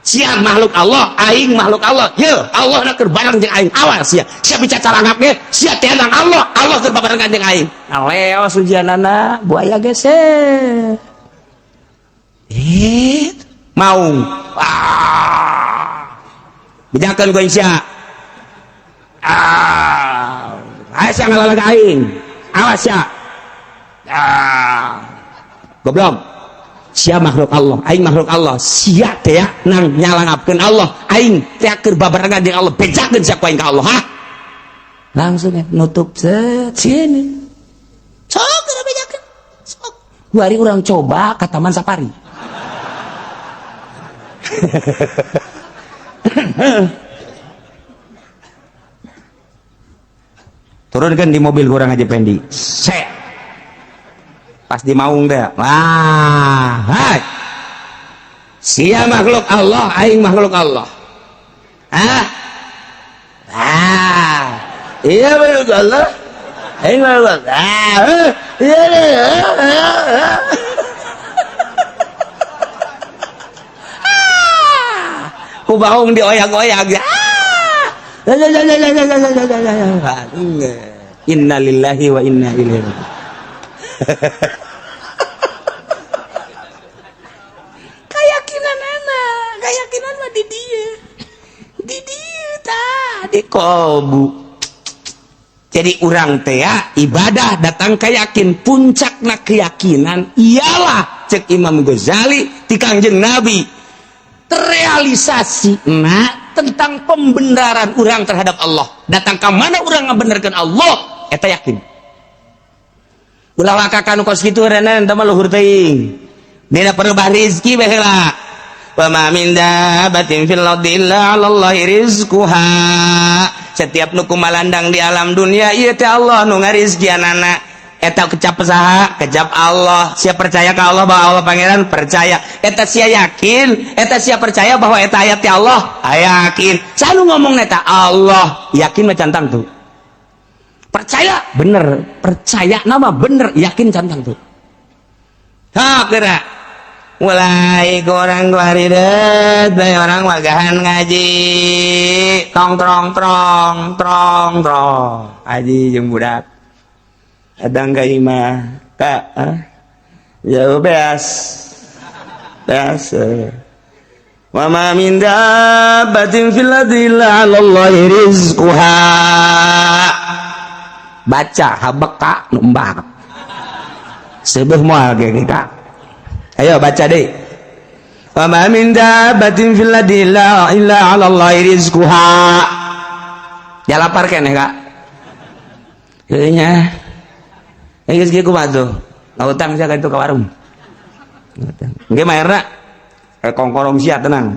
Sia makhluk Allah, aing makhluk Allah. Ye, Allah na keur bareng jeung aing. Awas sia. Sia bicara calangap ge, sia tenang Allah, Allah keur bareng jeung aing. Leo sujianana buaya geser. Maung. Bijakeun ku sia. Asa ngalalag aing. Awas sia. Goblok. Sia makhluk Allah, aing makhluk Allah. Sia teh ya nang nyalangapkeun Allah, aing teh keur babarengan jeung Allah, bejakeun sia ku aing ka Allah, ha? Langsung ya nutup sini. Sok keur bejakeun. Sok. Hari urang coba ka Taman Safari. Turunkan di mobil kurang aja pendi. Pas di maung deh. Wah, hai. Sia makhluk Allah, aing makhluk Allah. Iya makhluk Allah. Aing makhluk Allah. Iya. Ku baung dioyak-oyak. Inna lillahi wa inna ilaihi. Keyakinan mah di dieu tah di kolbu. Jadi urang teh ibadah datang keyakin, puncakna keyakinan ialah cek Imam Ghazali ti Kangjeng Nabi terrealisasi tentang pembenaran urang terhadap Allah. Datang ke mana urang ngabenerkeun Allah eta yakin. Ulah wakakan kos kitu renan teh mah luhur teuing. Dina perubahan rezeki bae heula. Wa ma min dabbatin fil ardi illa 'alallahi rizquha. Setiap nu kumalandang di alam dunia ieu teh Allah nu ngarizkianana. Eta kecap saha? Kecap Allah. Sia percaya ka Allah bahwa Allah pangeran percaya. Eta sia yakin, eta sia percaya bahwa eta ayat ti Allah. Yakin. Sanu ngomong eta Allah, yakin mah cantang tuh. Percaya bener, percaya nama bener, yakin cantang tuh. Ha kira mulai ke orang kuaridet dari orang wagahan ngaji tong haji jeung budak adang ka imah kak jauh beas wa ma min dabbatin fil ardi illa 'alallahi rizquha baca habeka numbak sebeuh moal ge kak. Ayo baca deh. Wa ma min dabbatin fil ardi illa 'alallahi rizquha. Ya lapar keneh Kak. Kayaknya. Geus kieu kumaha tuh? Ngautang sia ka itu ka warung. Engge maerna kongkorong sia tenang.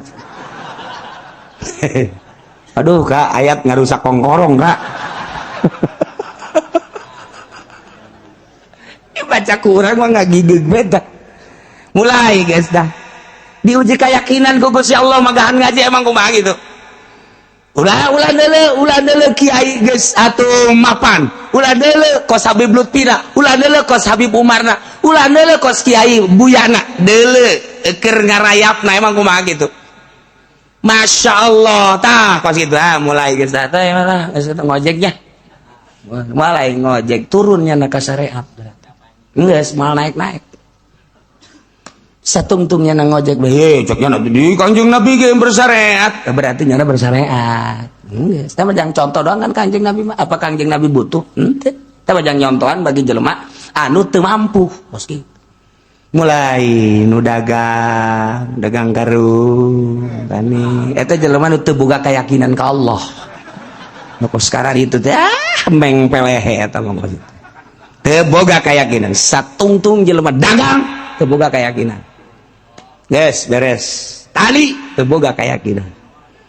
Aduh Kak, ayat ngarusak kongkorong Kak. Baca kurang mah ngagigeg beta. Mulai guys dah diuji keyakinan ku Gusti Allah magahan ngaji emang kumaha gitu. Ulah deuleu kiai geus atuh mapan. Ulah deuleu kos Habib Lutfina, ulah deuleu kos Habib Umarna, ulah deuleu kos Kiai Buyana, deuleu keur ngarayapna emang kumaha gitu. Masya Allah tah kos gitu mulai geus dah teh malah geus ngojeknya. Mulai ngojek turunnya ka syariat. Geus mal naik-naik. Satungtungnya nang ngojek bae ceknya nanti di Kanjeng Nabi ge bersyariat berarti nyana bersyariat geus tah mah contoh doang kan Kanjeng Nabi mah apa Kanjeng Nabi butuh henteu tah mah nyontohan bagi jelema anu teu mampu bos kitu mulai nu dagang karung tani eta jelema nu teu boga keyakinan ka Allah nu sekarang itu teh meng pelehe eta mah teu boga keyakinan satungtung jelema dagang teu boga keyakinan. Guys, beres. Tali teboga keyakinan.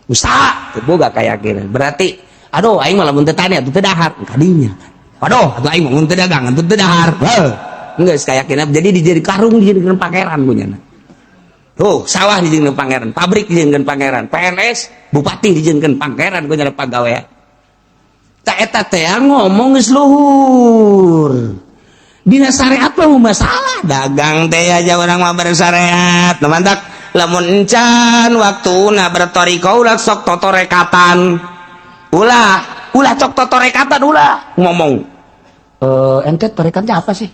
Usaha teboga keyakinan. Berarti, aduh, aing malah mun teu tani atuh teu dahar kadinya. Aduh, atuh aing mun teu dagang atuh teu dahar. Geus keyakinan jadi dijadi karung dijadikeun pangeran punyana. Tuh, sawah dijadikeun pangeran, pabrik dijadikeun pangeran, PNS, bupati dijadikeun pangeran punyana pagawean. Tak eta teh ngomong geus luhur. Dina syariat mah masalah dagang teh aja orang mah bersyariat teman-teman lamun encan waktuna bertoriko ulah sok totorekatan ulah cok totorekatan ulah ngomong ente torekatnya apa sih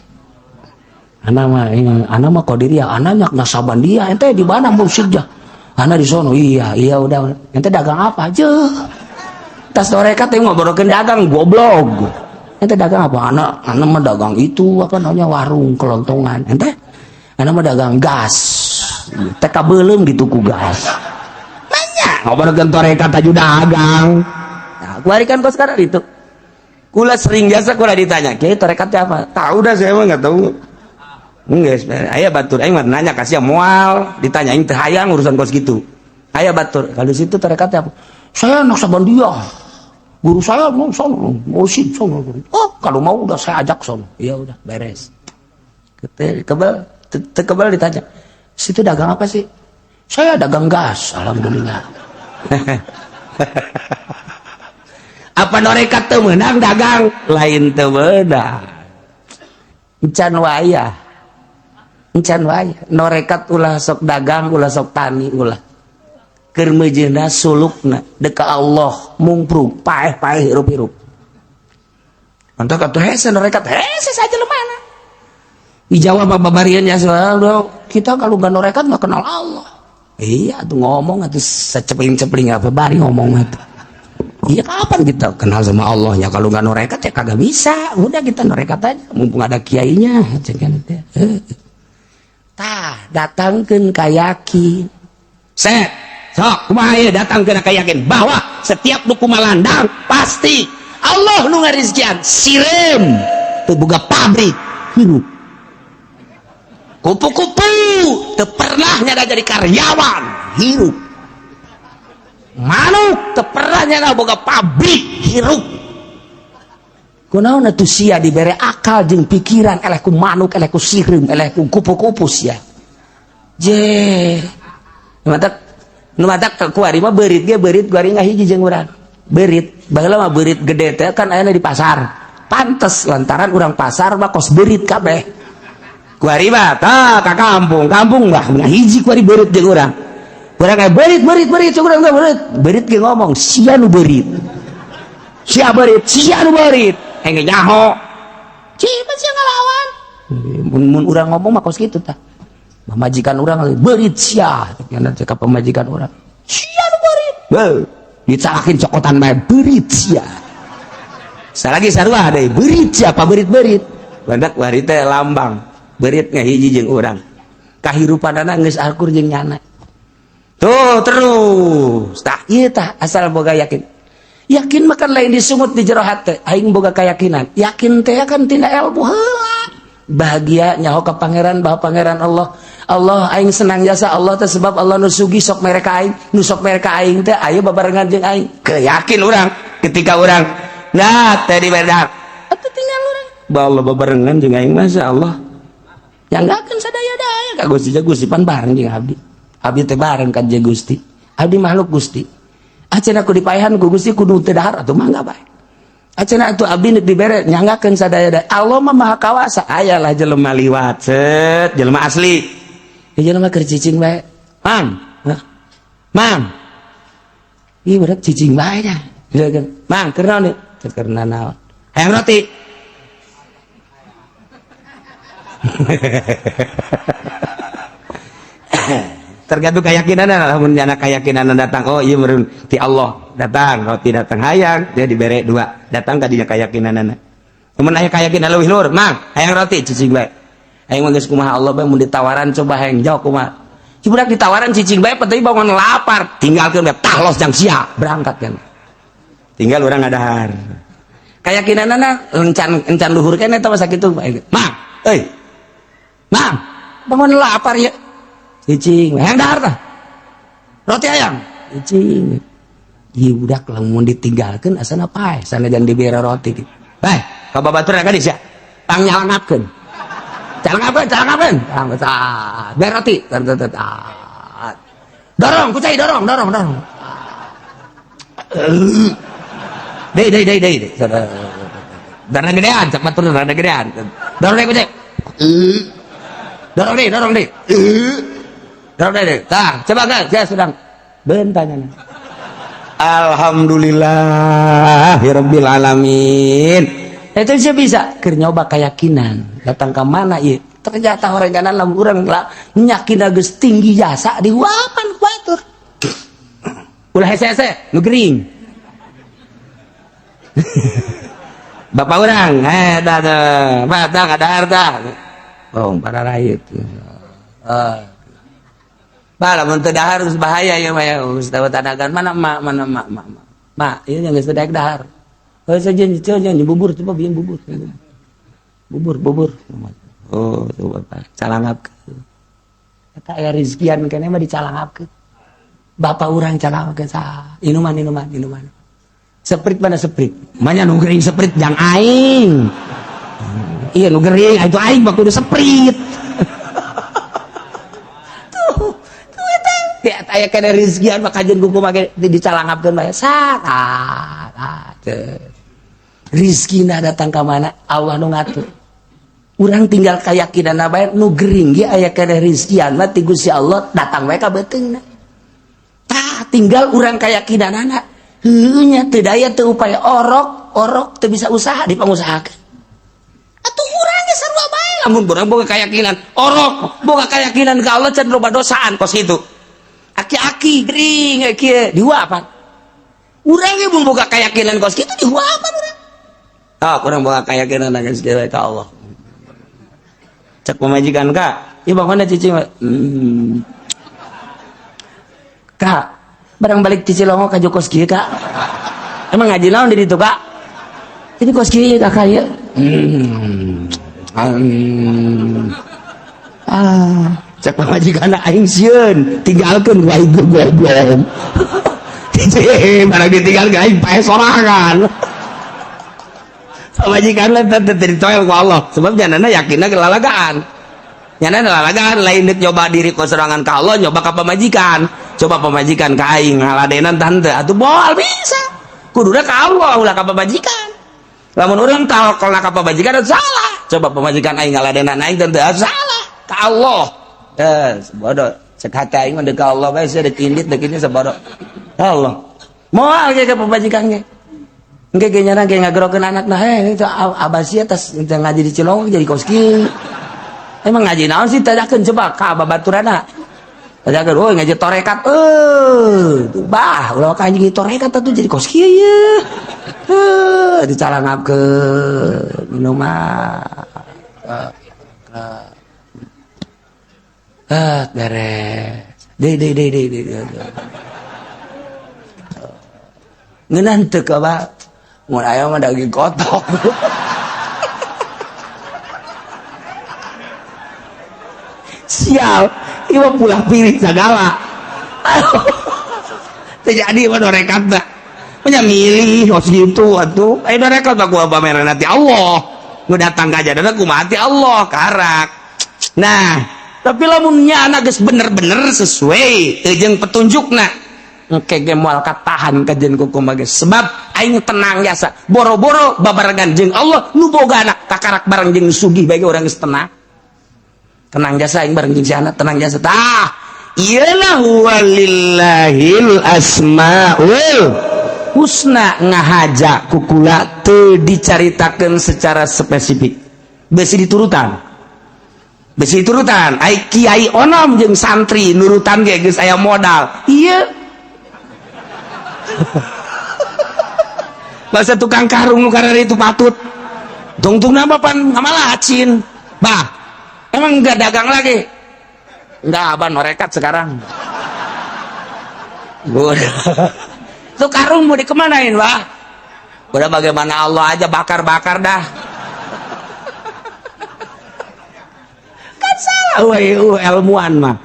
anak mah Qadiriyah anaknya Nasabandia ente di mana mursyidnya anak di sono iya udah ente dagang apa aja tas torekat teh ngobrolkeun dagang goblok. Ente dagang apa? Anak mah dagang itu apa namanya warung kelontongan. Ente anak mah dagang gas. Teh kabeulem gitu ku gas. Nanya ngobrolkeun torekat aju dagang. Nah, kuarikan kos sekarang itu. Kula sering biasa kula ditanya, "Kiai torekatnya apa?" Tahu dah saya mah enggak tahu. Geus, aya batur aing mah nanya kasih moal, ditanyain teh hayang urusan kos gitu. Aya batur, kalau di situ torekatnya apa? Saya Naksabandia. Guru saya mau sono, mursyid sono. Oh, kalau mau udah saya ajak sono. Iya udah beres. Kebal ditanya. Situ dagang apa sih? Saya dagang gas, alhamdulillah. Apa norekat teu meunang dagang? Lain teu meunang. Encan waya. Norekat ulah sok dagang, ulah sok tani, ulah. Keur meujeuhna sulukna deka Allah mungprug paeh hirup-hirup. Antak atuh hese norekat hese saja lemana. Dijawab babarian ya kita kalau gak norekat mah kenal Allah. Iya tuh ngomong atuh secepling-cepling apa bari ngomong atuh. Iya kapan kita kenal sama Allah ya kalau gak norekat ya kagak bisa. Udah kita norekat aja mumpung ada kiainya cekan teh. Tah datangkeun ka yakin. Set sok kumaha ieu datangkeun ka yakin bahwa setiap nu kumalandang pasti Allah nu ngarizkian sirem teu boga pabrik hirup kupu-kupu teu pernah nyada jadi karyawan hirup manuk teu pernah nyada boga pabrik hirup kunaon atuh sia dibere akal jeung pikiran eleh ku manuk eleh ku sirem eleh ku kupu-kupu sia je numatak kuari mah beurit ge beurit kuari ngahiji jeung urang beurit baheula mah beurit gede teh kan aya di pasar pantes lantaran urang pasar mah kos beurit kabeh kuari mah ka kampung mah hiji kuari beureut jeung urang kayak berit urang teh beureut ge ngomong sia nu beurit sia nu beurit henge nyaho cipa sia ngalawan mun urang ngomong mah kos kitu tah pamajikan urang beurit sia nya ka pamajikan urang sia nu beurit dicalakin cokotan mah beurit sia salagi sarua deui beurit sia pa beurit badak wari teh lambang beurit ngahiji jeung urang kahirupanana geus akur jeung nyana tuh terus tah ieu tah asal boga yakin makan lain disungut di jero hate aing boga keyakinan yakin teh kan tina ilmu heula bahagia nyaho ka pangeran bahwa pangeran Allah aing senang jasa Allah teh sebab Allah nu sugih sok mereka aing nu sok mereka aing teh aya babarengan jeung aing keyakin urang ketika urang nah teh dibedak atuh tinggal urang bahwa Allah babarengan jeung aing masyaallah nyanggakeun sadaya-daya ka Gusti pan bareng jeung abdi teh bareng ka Gusti abdi makhluk Gusti acenah ku dipaehan ku Gusti kudu teu dahar atuh mangga bae acenah atuh abdi neuk dibere nyanggakeun sadaya-daya Allah mah maha kawasa aya lah jelema liwat set jelema asli jelema keur cicing bae mam ieu budak cicing bae nya mang keur naon ieu keur naon hayang roti tergantung keyakinan lamun nyana keyakinan datang oh iya meureun ti Allah datang roti datang hayang dia dibere dua datang ka dinya keyakinanana mun aya keyakinan leuwih luhur mang hayang roti cicing bae aing mah geus kumaha Allah bae mun ditawaran coba hayang jawab kumaha budak ditawaran cicing bae tapi bangun lapar tinggalkeun bae tahlos jang sia berangkat kan tinggal urang ngadahar keyakinanana encan luhur keneh eta masa kitu mang euy mang bangun lapar ya cicing hayang dahar tah roti hayang cicing ieu budak lamun ditinggalkeun asana pae sanajan dibere roti bae ka babaturan ka dieu sia pang nyalangapkeun calangapkeun ber roti dorong kucai dorong dei darah gedean cak batur darah gedean dorong deh kucai dorong deh tah coba kan saya sedang bentanya alhamdulillahirabbil alamin itu saya bisa keur nyoba keyakinan datang ke mana ieu ternyata horenganan lamun urang nyakina geus tinggi jasa diwapan ku batur ulah hese-hese nu gering bapak urang batang ada harta oh para rakyat lamun teu dahar geus bahaya ya mah ya Ustaz tanagan mana mak ieu geus teu daek dahar heuh sajeun bubur coba bieu bubur oh coba Pak calangapkeun eta aya rezkian keneh mah dicalangapkeun bapak urang calangapkeun sah inuman seprit mana seprit manya nu geuring seprit jang aing iya nu geuring itu aing mah kudu seprit ya aya kana rezkian mah kajeun kumaha dicalangapkeun bae rezekina datang ka mana Allah nu ngatur urang tinggal keyakinan bae nu gering ge aya kana rezkian mah ti Gusti Allah datang bae ka beuteungna tah tinggal urang keyakinanana heuh nya teu daya teu upaya orok teu bisa usaha dipangusahakeun atuh urang ge sarua bae lamun urang boga keyakinan orok boga keyakinan ka Allah can loba dosaan kos kitu aki-aki gering kieu dihuapan urang ge mun boga keyakinan kos kitu dihuapan urang urang boga keyakinan geus dewe ka Allah cek pamajikan ka ieu bangona cicing Kak barang balik di Cilongo ka kos kieu Kak emang ngaji naon di ditu Kak ini kos kieu Kak ieu cek pamajikan aing sieun tinggalkeun wae goblok barang ditinggalkeun aing pae sorangan pamajikan lah teu ditoel ku Allah sebab janana yakinna kelalagaan nyana lalagaan lain nyoba diri ku sorangan ka Allah nyoba ka pamajikan coba pamajikan ka aing ngaladenan tante atuh moal bisa kuduna ka Allah ulah ka pamajikan lamun urang tawakal ka pamajikan salah coba pamajikan aing ngaladenan aing tante salah ka Allah sebodoh cek hati aing mah ka Allah bae saya indit ini sebodoh Allah moal ge ka pamajikan ge engke ge nyana ge ngagerokeun anakna itu abah sia tas ngaji di Cilong jadi koski emang ngaji naon sih tadakeun coba ka babaturana tadakeun oh ngaji torekat bah ulah ka ngaji torekat atuh jadi koski ieu dicalangapkeun minuman beres deh ngeunaan teu ka ba mun aya mah daging kotok sial ieu mah pulah pilih segala terjadi mah dorekat da punya milih os gitu atuh aya dorekat mah gua pameran hati Allah nu datang ka jadana kumaha hati Allah karak nah tapi lamun nya anak geus bener-bener sesuai jeung petunjukna engke ge moal katahan kajen kumaha geus sebab aing tenang biasa boro-boro babarengan jeung Allah nu boga anak kakarak bareng jeung sugih bae urang geus tenang jasa aing bareng jeung si anak tenang jasa tah iyalah walillahil asmaul husna ngahaja kukula teu dicaritakeun secara spesifik besi diturutan ai kiai onom jeung santri nurutan ge geus aya modal iya bahasa tukang karung nu karere itu patut tungtung nama pan ngamalacin bah emang enggak dagang lagi enggak abah norekat sekarang tuh karung mau dikemanain bah udah bagaimana Allah aja bakar-bakar dah kan salah ilmuwan mah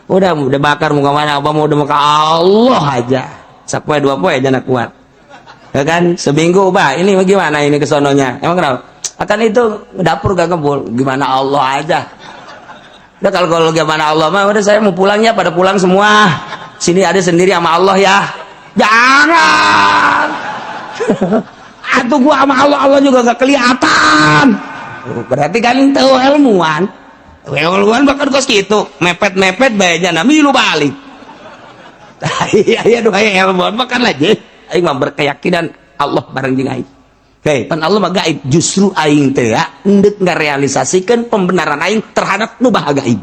udah bakar mau kemana abah mau udah mau ke Allah aja sapoe dua poe jana kuat ya kan seminggu bah ini gimana ini kesononya emang kenapa akan itu dapur gak kebul gimana Allah aja udah kalau gimana Allah mah udah saya mau pulang ya pada pulang semua sini ada sendiri sama Allah ya jangan atuh gua sama Allah juga gak kelihatan berarti kan tahu ilmuwan bakal kos gitu mepet bayarnya nami lu balik iya doa ilmuwan makan aja aing mah berkeyakinan Allah bareng jeung aing pan Allah mah gaib justru aing teh endek ngarealisasikeun pembenaran aing terhadap nu bahagia gaib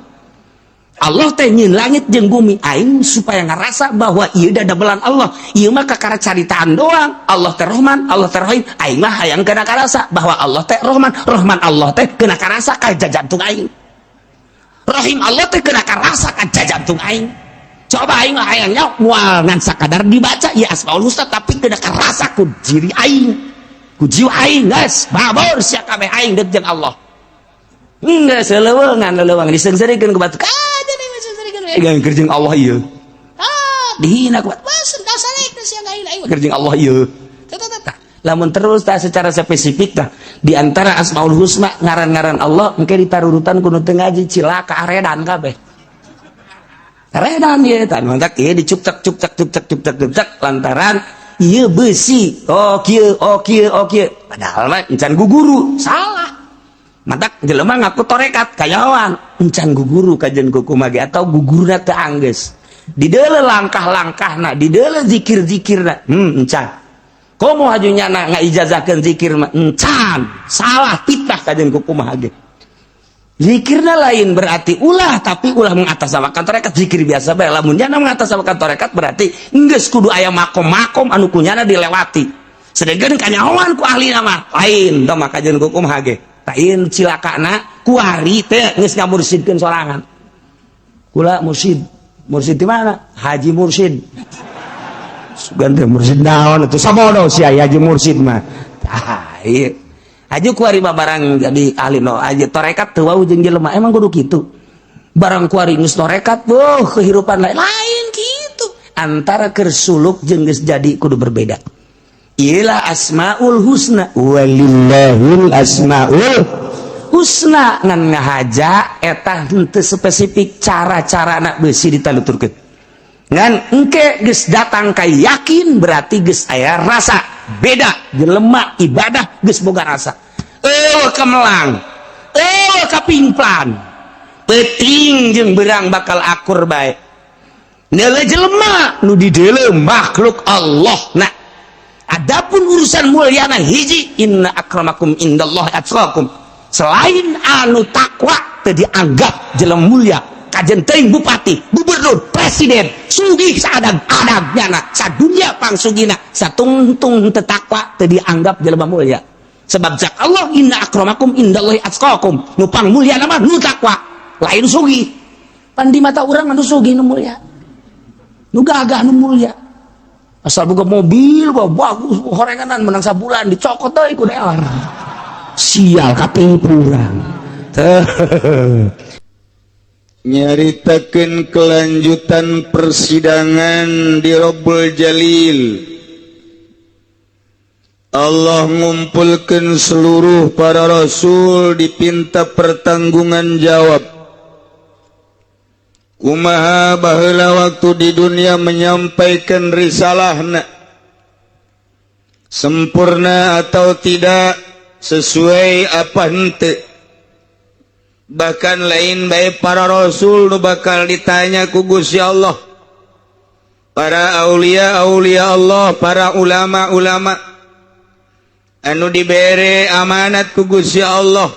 Allah teh nyieun langit jeung bumi aing supaya ngarasa bahwa ieu da dabelan Allah ieu mah kakara caritaan doang Allah teh Rahman Allah teh Rahim aing mah hayang keuna karasa bahwa Allah teh Rahman Allah teh keuna karasa ka jantung aing Rahim Allah teh keuna karasa ka jantung aing coba aing mah hayangnya moal ngan sakadar dibaca ya Asmaul Husna tapi keuna karasa ku diri aing ku jiwa aing geus babor sia kabeh aing deuk jeung Allah geus leuweungan disengseurekeun ku batu yang kerjeng Allah iya dihina kuat basen dasarek sia aing kerjeng Allah iya lamun terus tak secara spesifik tah di antara Asmaul Husna ngaran-ngaran Allah engke ditarurutan kudu teu ngaji cilaka aredan kabeh aredan ieu tan mangka ieu dicukcak lantaran ieu besi kieu padahal mah encan guguru salah matak jelema ngaku torekat kayawan encan guguru kajen kukumah atau gugurna teu anggeus di deuleu langkah-langkahna di deuleu zikir-zikirna encan komo hajunyana ngaijazahkeun zikir mah encan salah fitnah kajen kukumah ge zikirna lain berarti ulah tapi ulah mengatasnamakan torekat zikir biasa bae lamun nya mengatasnamakan torekat berarti geus kudu aya makom-makom anu kunyana dilewati sedengkeun kanyahoan ku ahli nama lain tong mah kajen kukumah ge lain cilakana kuari teh geus ngamursidkeun sorangan kula mursid di mana Haji Mursid sugan teh mursid naon atuh samono sia Haji Mursid mah ieu aja kuari barang jadi ahli no aja torekat teu wau jeung jelema emang kudu kitu barang kuari geus torekat kehidupan lain kitu antara keur suluk jeung geus jadi kudu berbeda iyalah Asmaul Husna walillahil asmaul husna ngan ngahaja eta henteu spesifik cara-carana beusi ditaluturkeun ngan engke geus datang ka yakin berarti geus aya rasa beda jelema ibadah geus boga rasa kemelang kepimplan peting jeung berang bakal akur baik nilai jelema nu di dalam makhluk Allah. Nah adapun urusan mulyana hiji inna akramakum indallahi atqakum, selain anu takwa teu dianggap jelema mulia kajen teuing bupati gubernur presiden sugih saadab-adabna sadunya pangsugina satungtung teu takwa teu dianggap jelema mulia. Sebab zat Allah inna akramakum indallahi atqakum, nu pangmulia mah nu takwa lain sugih. Pan di mata urang anu sugih nu mulia, nu gagah nu mulia, asal boga mobil bagus horenganan menang sabulan dicokot deui ku dealar sial kaping urang. Nyaritakeun kelanjutan persidangan di Rabbul Jalil. Allah ngumpulkan seluruh para rasul dipinta pertanggungan jawab. Kumaha baheula waktu di dunia menyampaikan risalahna, sempurna atau tidak, sesuai apa henteu. Bahkan lain bae para rasul nu bakal ditanya ku Gusti Allah, para aulia Allah, para ulama anu dibere amanat ku Gusti Allah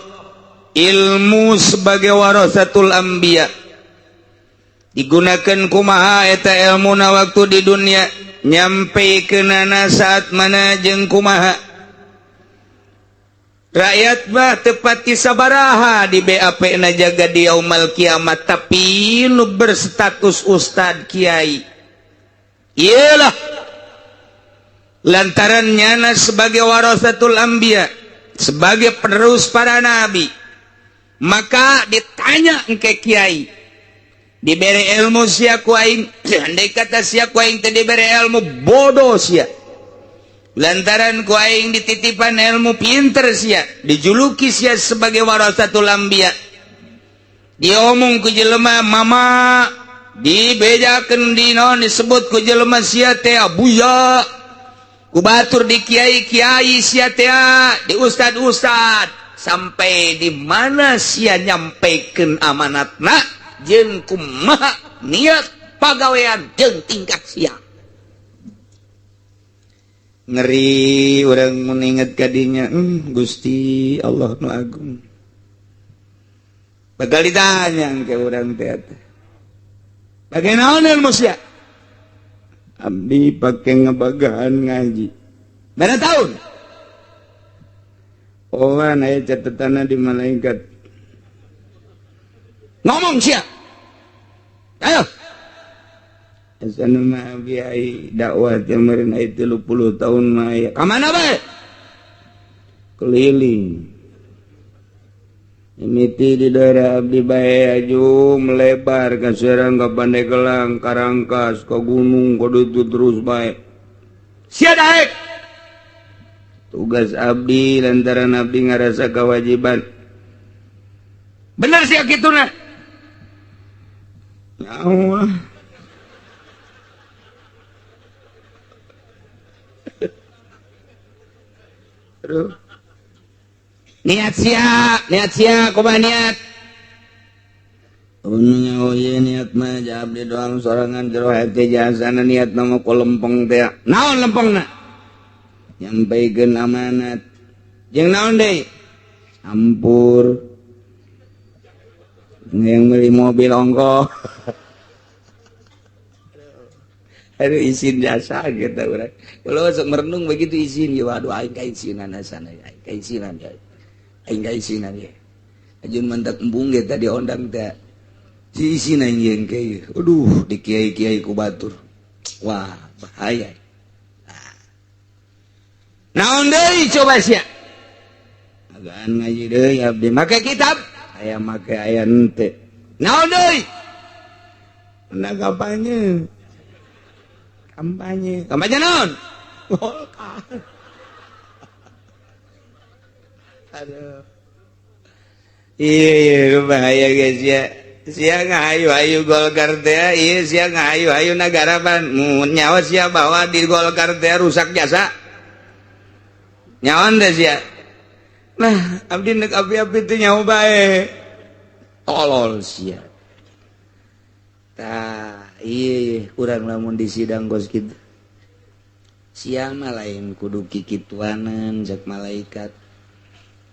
ilmu sebagai warasatul anbiya, digunakan kumaha eta ilmuna waktu di dunia, nyampeikeunana saat mana jeung kumaha. Rakyat mah tepati sabaraha di BAP na jaga di yaumul kiamat, tapi nu berstatus ustad kiai iyalah lantaran nyana sebagai warasatul anbiya, sebagai penerus para nabi, maka ditanya engke kiai diberi ilmu sia ku aing, andai kata sia ku aing teu diberi ilmu bodoh sia, lantaran ku aing dititipan ilmu pinter sia, dijuluki sia sebagai warasatul anbiya, diomong ku jelema mama, dibejakeun di naon disebut ku jelema sia teh abuya, ku batur di kiai-kiai sia teh, di ustad-ustad, sampai di mana sia nyampaikan amanatna jeung kumaha niat pagawean jeung tingkat sia. Ngeri urang mun inget kadinya, Gusti Allah nu agung. Bakal ditanya ke urang teh, bagaimana ilmu sia? Abdi pake ngebagahan ngaji. Berapa tahun? Oh, aya catatanna di malaikat. Ngomong sia. Ayo. Asana mah biai dakwah kemarin aya 30 tahun mah aya. Ka mana bae? Keliling. Mimiti di daerah abdi bae aju melebar ka Serang, ka Pandeglang, ka Rangkas, ka gunung, ka ditu terus bae. Sia daek. Tugas abdi lantaran abdi ngarasa kewajiban. Bener sia kituna. Ya Allah. Terus niat sia kumaha niat? Ununya oye niat mah abdi doang sorangan jero hate jasana niat nama ku lempeng teh. Naon lempengna? Nyampaikeun amanat. Jeung naon deui? Ampur. Yang beli mobil ongkoh. Aduh izin jasa gitu urang. Kalau sok merenung begitu izin ya waduh aing kaisinan sana aing kaisinan ya. Aing kaisinan ya. Ajun mantak embung ge tadi ondang teh. Si isinan yang kayak, aduh di kiai-kiai ku batur. Wah, bahaya. Naon deui coba sia? Agaan ngaji deui abdi make kitab, aya make aya henteu. Naon deui? Pernah kampanye. Kampanye naon? Golkar. Aduh. Iya, bahaya guys ya. Sia ngahayu-hayu Golkar teh, ieu sia ngahayu-hayu nagara pan. Nyawa sia bawa di Golkar teh rusak jasa. Nyawan teh sia. Nah, abdi neuk api-api teh nyawa bae. tolol sia. Iya kurang lamun di sidang gos gitu. Siang mah lain kudu kikituanan jak malaikat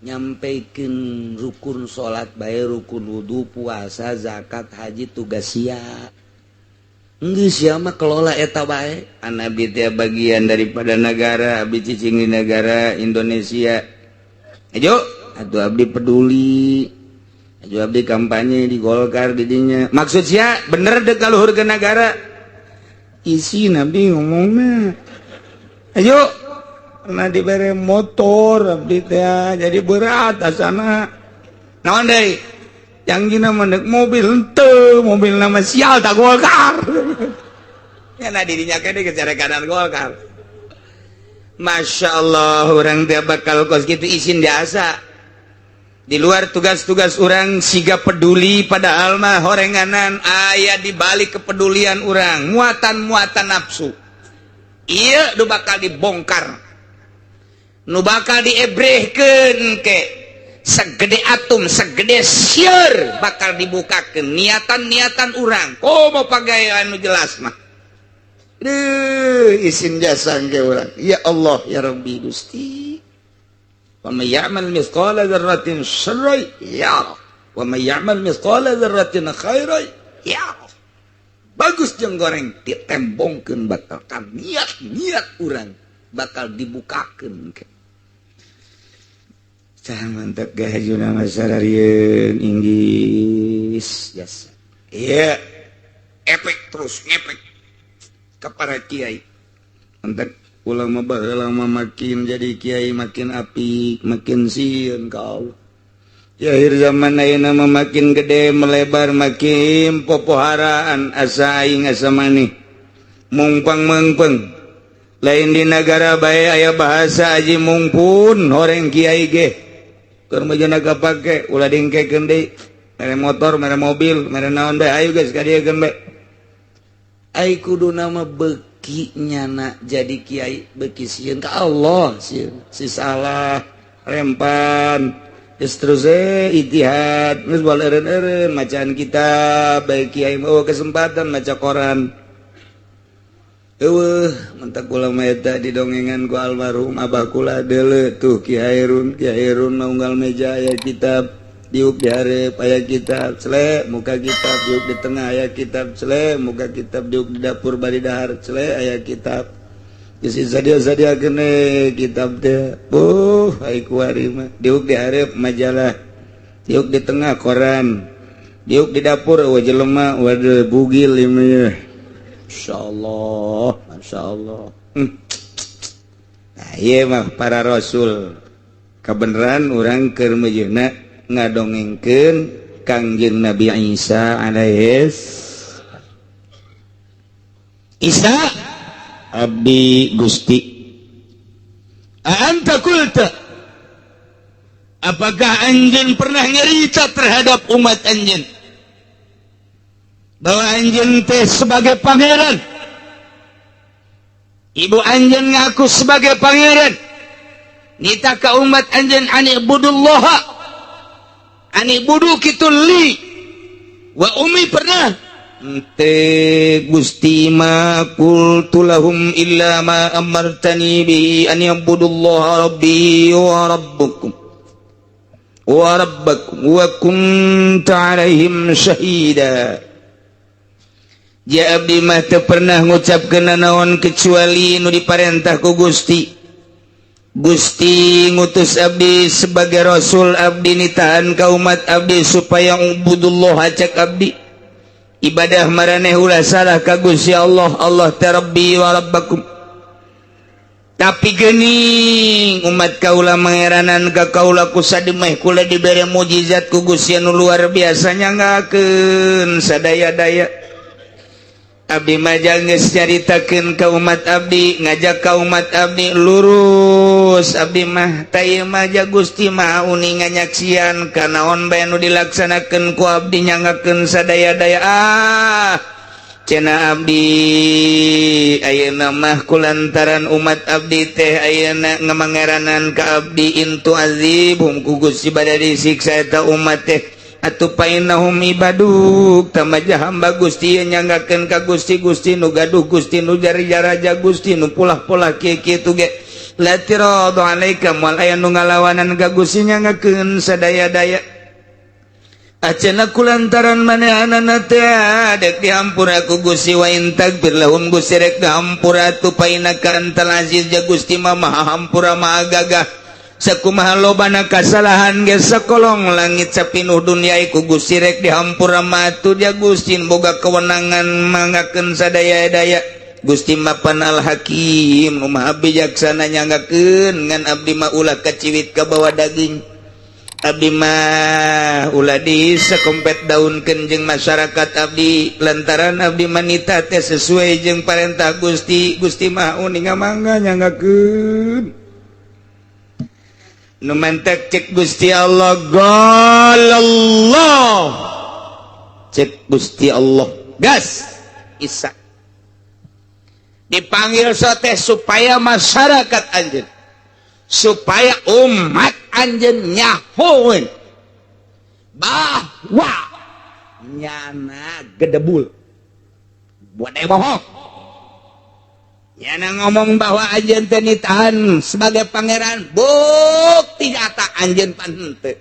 nyampaikan rukun salat bae rukun wudu puasa zakat haji tugas sia. Geus sia mah kelola eta bae. Abdi teh bagian daripada negara, abdi cicing di negara Indonesia. Ayo, atuh abdi peduli. Ayo abdi kampanye di Golkar di dinya. Maksud sia bener dek kaluhur ke negara. Isi nabi ngomongna. Ayo, pernah diberi motor abdi teh jadi berat asana. Naon deui? Yang gina mendek mobil henteu, mobil nama sial tak Golkar. Ya nah dirinya kene ke kanan Golkar. Masya Allah orang teh bakal kos gitu izin biasa. Di luar tugas-tugas orang siga peduli padahal mah horenganan aya di balik kepedulian orang muatan-muatan nafsu. Iya nu bakal dibongkar. Nu bakal diebrehkeun ke segede atom, segede sieur bakal dibukakeun niatan-niatan urang. Komo pagawean nu jelas mah. Isin jasa ge urang. Ya Allah ya Rabbi Gusti. Wa may ya'mal mithqala dzarratin syarran yarah. Wa may ya'mal mithqala dzarratin khairan yarah. Bagus jeung goreng ditembongkeun bakal kan niat-niat urang bakal dibukakeun ke. Cah mantap gahajuna masararieun Inggris jasa. Iya. Efek terus ngefek ka para kiai. Mantap ulama baheula makin jadi kiai makin apik, makin sieun ka Allah. Di akhir zaman ayeuna makin gede melebar makin popoharaan asa aing asa maneh. Mungpang-mengpeng. Lain di negara bae aya bahasa aji mungpun horeng kiai ge. Keur mejana kapake ulah dingkekeun deui. Mere motor, mere mobil, mere naon bae ayo geus ka dieu bae. Ai kudu nama beuki nyana jadi kiai beuki sieun ka Allah sieun. Si salah rempan terus ijtihad geus bal eureun-eureun macaan kitab bae kiai mau kesempatan maca koran. Eueuh mentak ulama eta didongengan ku almarhum abah kula deuleu tuh Ki Hairun maunggal meja aya kitab diuk di hareup aya kitab celek muka kitab diuk di tengah aya kitab celek muka kitab diuk di dapur bari dahar celek aya kitab geus sadia kene kitab teh ai kuari mah diuk di hareup majalah diuk di tengah koran diuk di dapur jelema waduh bugil ieu Masya Allah. Nah, iya mah para rasul kebenaran orang keur mejeuna ngadongengkeun Kangjeng Nabi Isa alaihis. Isa abdi Gusti. Anta qulta apakah anjeun pernah nyerita terhadap umat anjeun bahwa anjeun teh sebagai pangeran, ibu anjeun ngaku sebagai pangeran, nita ka umat anjeun ani budullaha, ani budu kitu li, wa umi pernah, ente Gusti ma qultu lahum illa ma amartani bihi an yabudullaha rabbi wa rabbukum wa rabbakum wa kunta alaihim syahida. Ya abdi mah teu pernah ngucapkeun naon kecuali nu diparentah ku Gusti. Gusti ngutus abdi sebagai rasul abdi nitahan ka umat abdi supaya ubudullah cek abdi. Ibadah maraneh ulah salah ka Gusti Allah, Allah ta Rabbi wa Rabbakum. Tapi geuning umat kaula mangeranan ka kaula ku sademeh kula dibere mukjizat ku Gusti anu luar biasa nyangakeun sadaya-daya. Abdi majal geus nyaritakeun ka umat abdi, ngajak ka umat abdi lurus. Abdi mah teu maja Gusti mah uning nganyaksian ka naon bae nu dilaksanakeun ku abdi nyangakeun sadaya-daya. Cenah abdi ayeuna mah kulantaran umat abdi teh ayeuna ngamangeranan ka abdi intu azibhum ku Gusti bade disiksa eta umat teh atuh painahum ibaduk tamaja hamba Gusti nyanggakeun ka Gusti Gusti nu gaduh Gusti nu jari-jaraja Gusti nu pulah-pulah kieu-kieu ge la tiradu alaika moal aya nu ngalawanan ka Gusti nyanggakeun sadaya-daya acenah kulantaran manehanana teh dek dihampura ku Gusti wa intagfir lahum Gusti rek dihampura atuh painaka antal aziz ja Gusti mah maha hampura maha gagah sakumaha lobana kasalahan ge sakolong langit sapinuh dunia iku Gusti rek dihampura matu dia Gusti boga kewenangan manggakeun sadaya-daya Gusti mapan al hakim nu maha bijaksana nyanggakeun ngan abdi mah ulah kaciwit ka bawa daging abdi mah ulah disakompet daunkeun jeung masyarakat abdi lantaran abdi manita teh sesuai jeung parentah Gusti Gusti mah uning mangga nyanggakeun nu mantek cek Gusti Allah galallah cek Gusti Allah gas Isa dipanggil teh supaya masyarakat anjeun supaya umat anjeun nyahoeun bahwa nyana gedebul buat bohong nyana ngomong bahwa anjeun teh nitahan sebagai pangeran bukti nyata anjeun pan henteu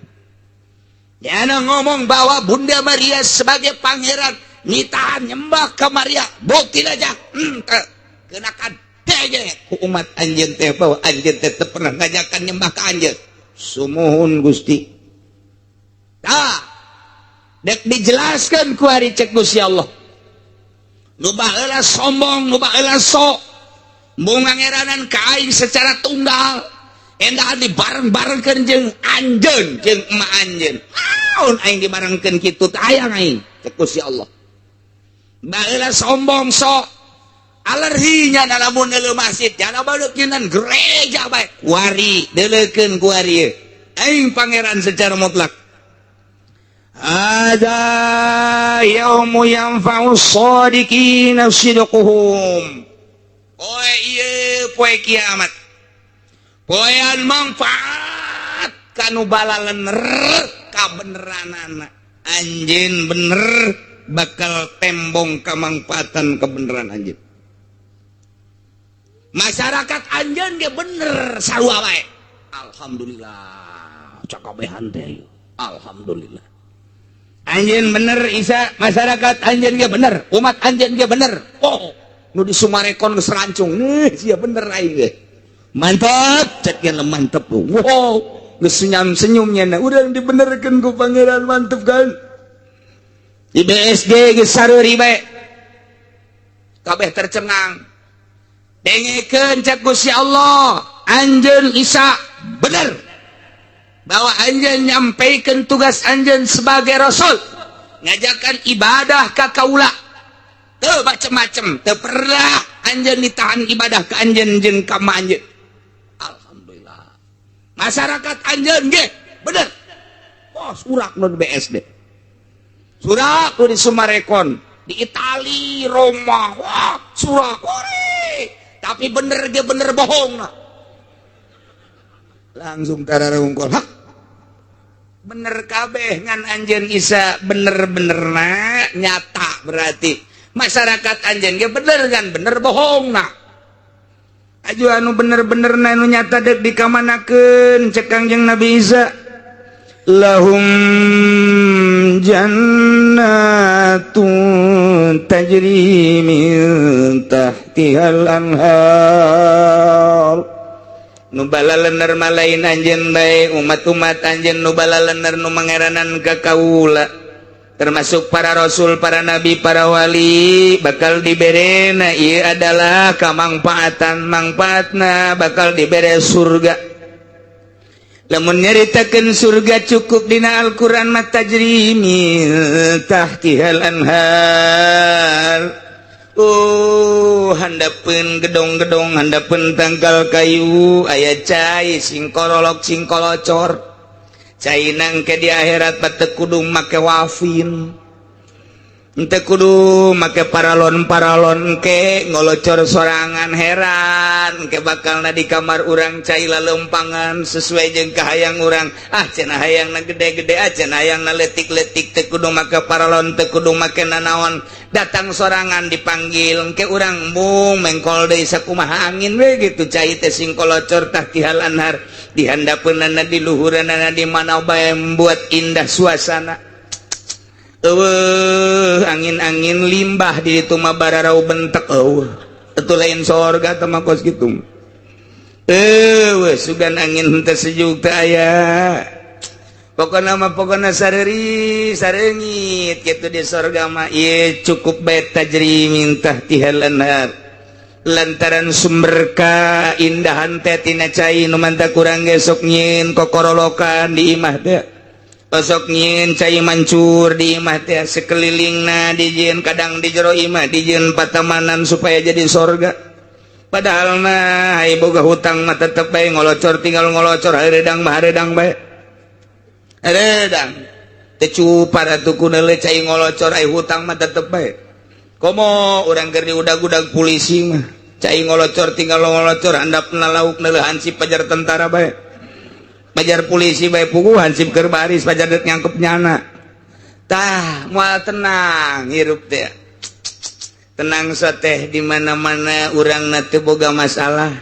nyana ngomong bahwa Bunda Maria sebagai pangeran nitahan nyembah ka Maria bukti aja henteu kenakan tege ku umat anjeun teh bahwa anjeun teh teu pernah ngajakan nyembah ka anjeun sumuhun Gusti tah dek dijelaskeun ku ari cek Gusti Allah nu baheula sombong nu baheula sok mungangeranan ka aing secara tunggal endah dibareng-barengkeun jeung anjeun jeung emak anjeun naon aing dibarengkeun kitu teh hayang aing cek Gusti Allah baheula sombong sok alerginya na lamun neuleuh masjid jangan badeuk nyeunan gereja bae kuari deuleukeun kuari aing pangeran secara mutlak ada yaumu yanfa'u shadiqina sidquhum poe ieu poe kiamat poean manfaat kanu balalener kabeneranana anjeun bener bakal tembong kamangfaatan kebeneran anjeun masyarakat anjeun ge bener sarua bae alhamdulillah cakabehan teh alhamdulillah anjeun bener Isa masyarakat anjeun ge bener umat anjeun ge bener oh nu di Sumarekon geus rancung sia bener aing ge mantap cek ge mantep wow geus senyum-senyumnya na urang dibenerkeun ku pangeran mantep kan di BSD geus sareuri bae kabeh tercengang dengekeun cek Gusti Allah anjeun Isa bener bahwa anjeun nyampaikeun tugas anjeun sebagai rasul ngajakan ibadah ka kaula teu macem-macem teu pernah anjeun ditahan ibadah ka anjeun jeung ka ma anjeun alhamdulillah masyarakat anjeun ge bener oh surak nu di BSD surak nu di Sumarekon di Itali Roma wah surak tapi bener ge bener bohong nah. Langsung tararungkol hak bener kabeh ngan anjeun Isa bener-benerna nyata berarti masyarakat anjeun ge bener kan bener bohong nah aju anu bener-benerna anu nyata dek dikamanakeun cek Kangjeng Nabi Isa lahum jannatun tajri min tahtihal anhar nu balalener malain anjeun bae umat-umat anjeun nu balalener nu mangeranan ka kaula termasuk para rasul, para nabi, para wali bakal diberena ieu adalah kamangfaatan mangfaatna bakal dibere surga lamun nyaritakeun surga cukup dina Al-Qur'an mah tajri min tahtihal anhar handapeun gedong-gedong handapeun tangkal kayu aya cai sing korolok sing kolocor cai nang ke di akhirat bate kudu make wafin ente kudu make paralon ke ngolocor sorangan heran ke bakal di kamar urang caila lempangan sesuai jeung kahayang urang cenah hayang na gede-gede cenah hayang na letik-letik teu kudu make paralon teu kudu make nanaon datang sorangan dipanggil ke urang mung mengkol deui sakumaha angin we gitu cai teh sing kolocor tah tihal anhar dihandapeunana di luhureunana di mana bae membuat indah suasana. Angin-angin limbah di itu mah bararau bentek itu lain sorga teh mah kos kitu sugan angin teh sejuk teh aya pokona sareungit kitu di sorga mah ieu cukup bae tajri minta tihal anhar lantaran sumber kaindahan teh tina cai nu manta kurang gesok nyieun kokorolokan di imah teh osok nyieun cai mancur di imah teh sekelilingna dijieun kadang di jero imah dijieun patamanan supaya jadi sorga padahal mah ai boga hutang mah tetep bae ngolocor tinggal ngolocor hareudang mah hareudang bae hareudang teu cupar atuh kunaon cai ngolocor ai hutang mah tetep bae komo urang keur diudag-udag polisi mah cai ngolocor tinggal ngolocor handapna lauk neuleuh hansip pajar tentara bae pajar polisi bae puguh hansip keur baris pajar deuk nyangkep nyana tah moal tenang hirup teh tenang sateh di mana-mana urangna teu boga masalah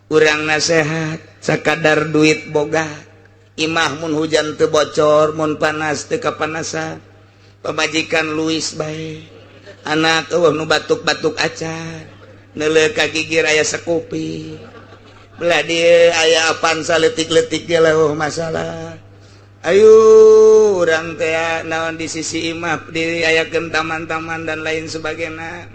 urangna sehat sakadar duit boga imah mun hujan teu bocor mun panas teu kapanasan pamajikan luis bae anak eueuh nu batuk-batuk acan neuleuh ka gigir aya sakupi belah dia aya apansa letik-letik ge lah masalah ayo urang teh naon di sisi imah diayakeun taman-taman dan lain sebagainya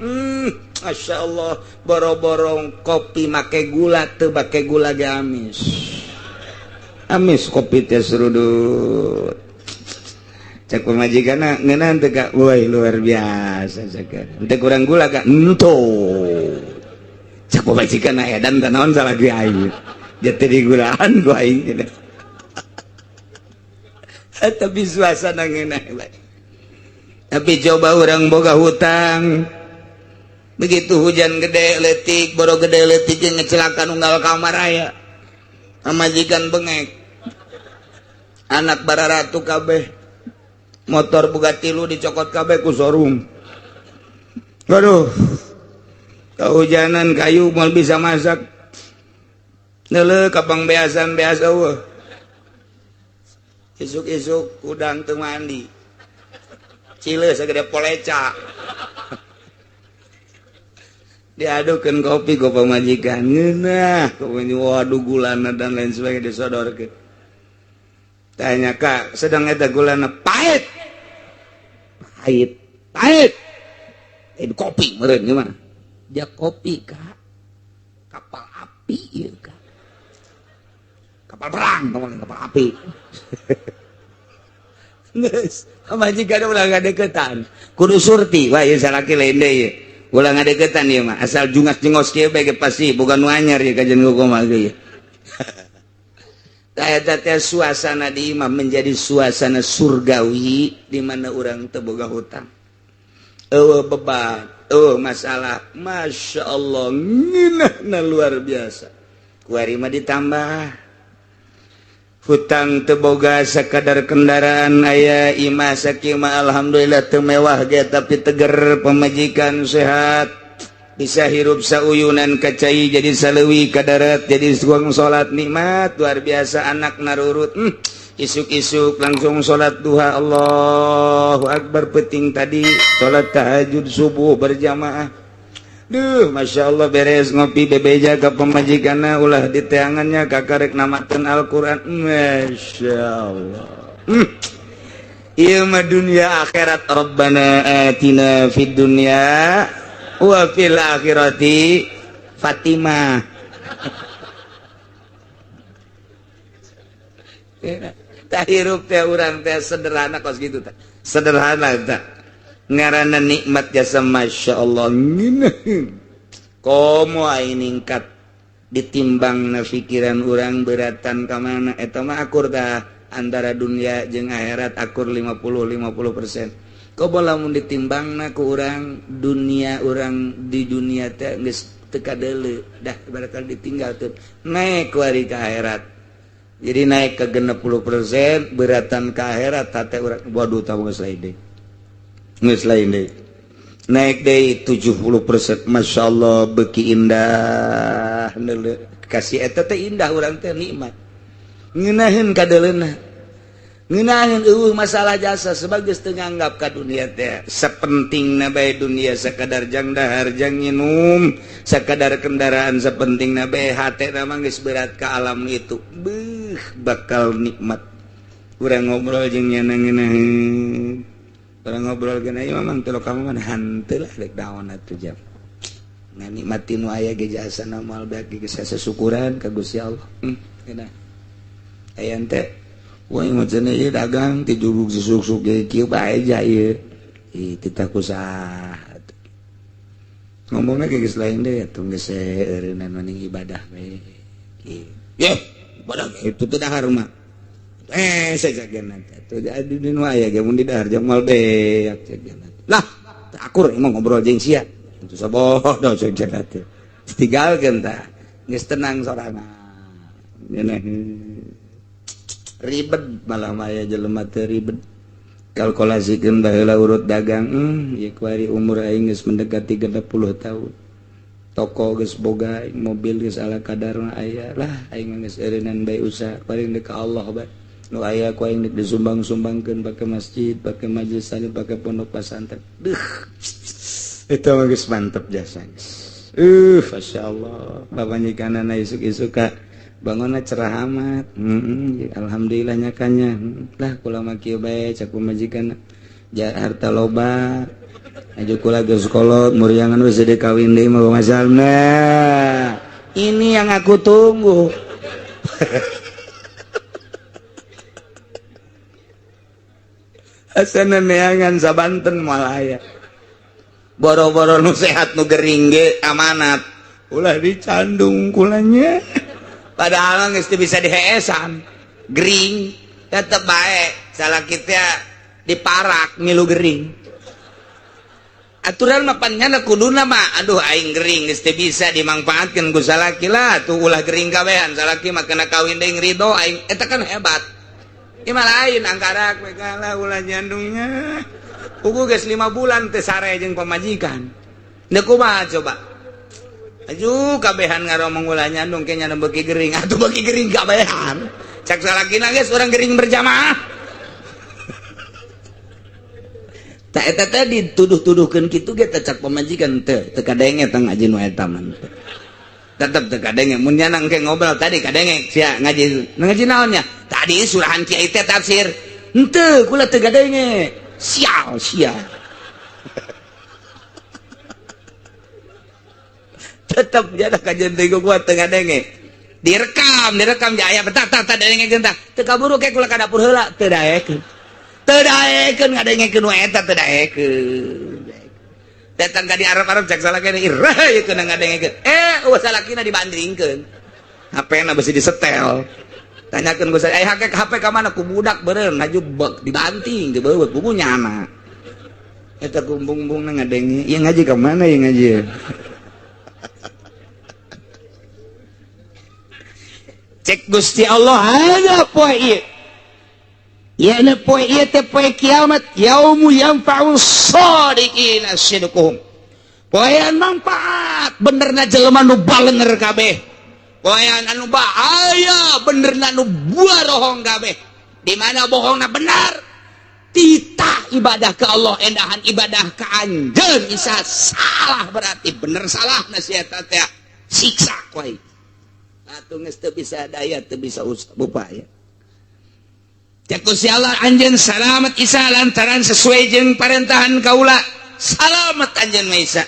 Masya Allah boro-boro kopi make gula teu make gula ge amis kopi teh serudut cek pemajikanna ngeunaan teh ka woi luar biasa cek teh kurang gula ka entuh cak pemajikan edan tanaon salah gue aing jatuh di gulaan gue aing tapi suasana ngeunah tapi coba orang boga hutang begitu hujan gede letik boro gede letik yang ngecelakan unggal kamar aya majikan bengek anak bararatu kabeh motor Bugatti lu dicokot kabeh ku showroom aduh kehujanan kayu mal bisa masak neuleuh kapang beasan beasa eueuh isuk-isuk udang teu mandi cileuh sagede poleca diadukeun kopi ku pamajikan ngeunah waduh gulana dan lain sebagainya disodorkeun tanya kak sedang eta gulana pahit kopi meureun gimana dia kopi kak kapal api ya kak kapal perang kapal api geus majikan ulah ngadeukeutan kudu surti wah ieu salaki lain deui ye ulah ngadeukeutan ieu mah asal jungas jengos kieu bae pasti boga nu anyar ye kajen kumaha ge eta teh suasana di imah menjadi suasana surgawi di mana urang teu boga hutang eueuh beban masalah Masya Allah ngeunahna luar biasa kuari mah ditambah hutang teu boga sakadar kendaraan aya imah sakieu mah alhamdulillah teu mewah ge tapi teger pamajikan sehat bisa hirup sauyunan ka cai jadi saleuwi ka darat jadi suang salat nikmat luar biasa anak narurut isuk-isuk langsung sholat duha Allahu Akbar penting tadi sholat tahajud subuh berjamaah duh Masya Allah beres ngopi bebeja ke pemajikanna ulah di teangannya kakarek namakeun Al-Quran Masya Allah ieu mah dunia akhirat Rabbana atina fid dunya wa fil akhirati Fatimah tak hirup teh urang teh sederhana kos gitu teh sederhana teh ngaranna nikmat jasa Masya Allah komo ai ningkat ditimbang na pikiran urang beratan ka mana eta mah akur tah antara dunia jeung akhirat akur 50-50% kok lamun ditimbang na ku orang dunia orang di dunia teh geus teka deuleu dah barakal ditinggal tuh naik ku hari ka akhirat jadi naik ke 60% beratan ka akhirat teh urang waduh tahu geus lain deui naik deui 70% masyaallah beuki indah kasih eta teh indah urang teh nikmat ngeunaheun ka deuleuna ngeunaheun masalah jasa sebagai tenganggap ka dunia teh sapentingna bae dunia sakadar jang dahar jang nginum sakadar kendaraan sapentingna bae hatena mah geus berat ka alam itu beuh bakal nikmat urang ngobrol jeung nyana ngeunaheun urang ngobrol geuna ieu mamang teu kamu mah hanteu lah rek daon atuh jam nganikmati nu aya ge jasana moal bae geus sasyukuran ka Gusti Allah geuna aya teh wah macam ni dagang ti jurug susuk kieu bae aja ieu kita kusaha ngomongna geus lain deui atuh geus eureunnan maning ibadah bae ya ibadah itu teh dahar mah sajageuna atuh jadi nu aya ge mun di dahar jang moal beak sajageuna lah akur emang ngobrol jeung sia itu sabodo sajageuna teh tinggalkeun tah geus tenang sorangan ribet malah maya jelema teu ribet kalkulasikeun baheula urut dagang ieu kuari umur aing geus mendekati 30 tahun toko geus boga mobil geus ala kadarna aya lah aing geus eureunnan bae usaha paling deuk ka Allah bae nu aya ku aing disumbang-sumbangkeun pake masjid pake majelis taklim pake pondok pesantren eta mah geus mantep jasa geus masyaallah babanyikanana isuk-isuk ka bangunna cerah amat alhamdulillah nyakanya lah kula mah kieu bae cak pamajikan harta loba aju kula geus kolot muriangan wis de kawin deui mah masalna ini yang aku tunggu asana neangan sabanten moal aya boro-boro nu sehat nu gering ge amanat ulah dicandung kulanya padahal geus teu bisa diheesan gering tetep bae salaki teh diparak ngilu gering aturan mah panjana kuduna mah aduh aing gering geus teu bisa dimangpaatkeun ku salaki lah tuh ulah gering kabehan salaki mah kena kawin deui ridho aing eta kan hebat ieu mah lain angkarak we kalah ulah nyandungnya kuku geus 5 bulan teu sare jeung pamajikan da kumaha coba aju kabehan ngaromong ulah nyandung kayaknya beuki gering atuh beuki gering kabehan cak salakina geus urang gering berjamaah tak eta teh dituduh-tuduhkeun kitu ge teh cak pamajikan teu kadenge teh ngaji nu eta mah tetep teu kadenge mun nyanang ke ngobrol tadi kadenge sia ngaji naonnya tadi surahan kiai teh tafsir henteu kula teu kadenge sial tetap jada kajian teuing kuat teu ngadenge direkam aya betah tah denge gentah teu kaburu ke kula ka dapur heula teu daekeun ngadengekeun nu eta teu daekeun datang ka di Arab cak salakina irah ieu keuna ngadengekeun salakina dibandingkeun HP-na beusi disetel tanyakeun ku saya HP ka mana ku budak beureum ngajubek dibanting teu beubeut buku nyana eta kumbung-bungna ngadenge ieu ngaji ka mana ieu ngaji cek Gusti Allah ada poe ieu ya na poe ieu teh poe kiamat yaumu yanfa'u shadiqina sidquhum poean manfaat benerna jelema nu balenger kabeh poean anu bahaya benerna nu bohong kabeh di mana bohongna benar titah ibadah ke Allah endahan ibadah ka anjeun isa salah berarti bener salah nasihat teh siksa kuai atuh geus teu bisa daya teu bisa upaya cek Gusti Allah anjeun salamet isa lantaran sesuai jeung parentahan kaula salamet anjeun mah isa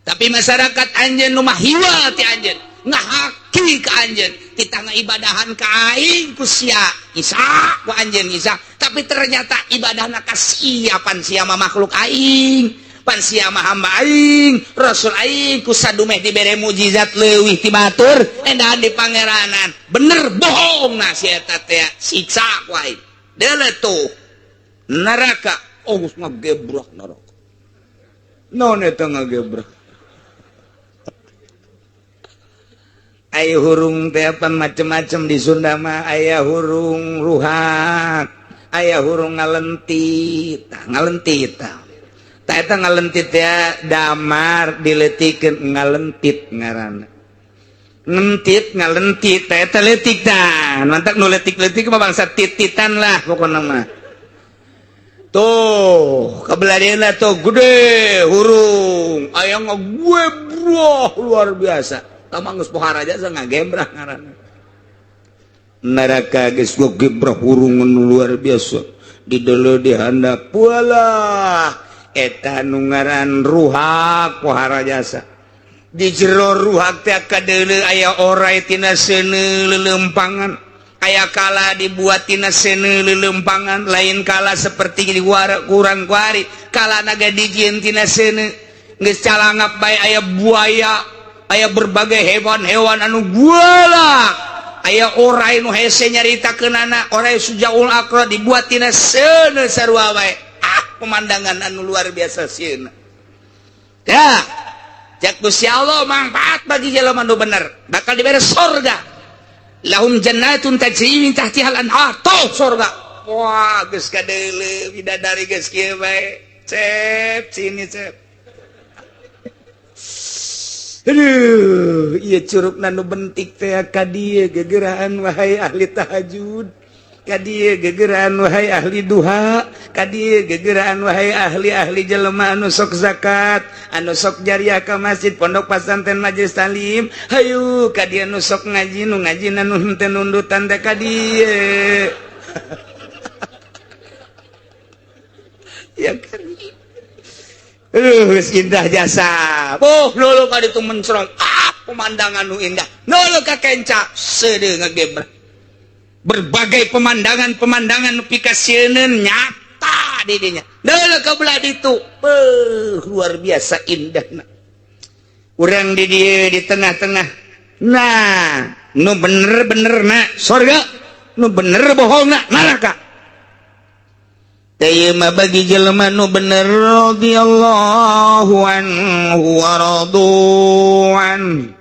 tapi masyarakat anjeun nu mah hiwa ti anjeun ngahaki ka anjeun kita ngaibadahan ka aing ku sia isa ku anjeun isa tapi ternyata ibadahna ka sia pan sia mah makhluk aing pan sia mah hamba aing rasul aing ku sadumeh dibere mujizat leuwih ti batur endahan di pangeranan bener bohong na si eta teh siksa ku aing deuleu tuh neraka oh geus ngagebrak neraka naon eta ngagebrak aya hurung teh apa macem-macem di Sunda mah aya hurung ruhak aya hurung ngalentit tah eta ngalentit ya damar diletikeun ngalentit ngaranna ngentit ngalentit tah eta leutik tah mantap nu leutik-leutik mah bangsa tititan lah pokona mah tuh kabeladeuna tuh gede hurung aya ngagebrak luar biasa tamang geus pohara aja ngagebrak ngaranna neraka geus ngagebrak hurung luar biasa di deuleu di handap walah eta nu ngaran ruhak pohara jasa di jero ruhak teh kadeuleu aya oray tina seuneu lelempangan aya kala dibuat tina seuneu lelempangan lain kala seperti di kurang kuari kala naga dijieun tina seuneu geus calangap bae aya buaya aya berbagai hewan-hewan anu galak aya oray nu hese nyaritakeunana oray sujaul akra dibuat tina seuneu sarua bae pemandangan anu luar biasa sieuna ya cek Gusti Allah manfaat bagi jelema nu bener bakal dibere surga lahum jannatun tajri min tahtiha al-anhar tuh surga wah geus kadeuleu bidadari geus kieu bae cep sini cep aduh ieu curugna nu bentik teh ka dieu gegeraan wahai ahli tahajud ka dieu gegeraan wahai ahli duha ka dieu gegeraan wahai ahli-ahli jelema anu sok zakat anu sok jariah ka masjid pondok pesantren majelis talim hayu ka dieu anu sok ngaji nu ngajina nu henteu nundutan teh ka dieu ya kan indah jasa lulu ka ditu mencrong pemandangan nu indah lulu ka kenca seudeu ngagebrak berbagai pemandangan pikasieun nyata di dinya lulu ka belah ditu luar biasa indahna urang di dieu di tengah-tengah nah nu bener-benerna surga nu bener bohongna neraka teu mah bagi jelema nu bener radhiyallahu anhu wa radu'an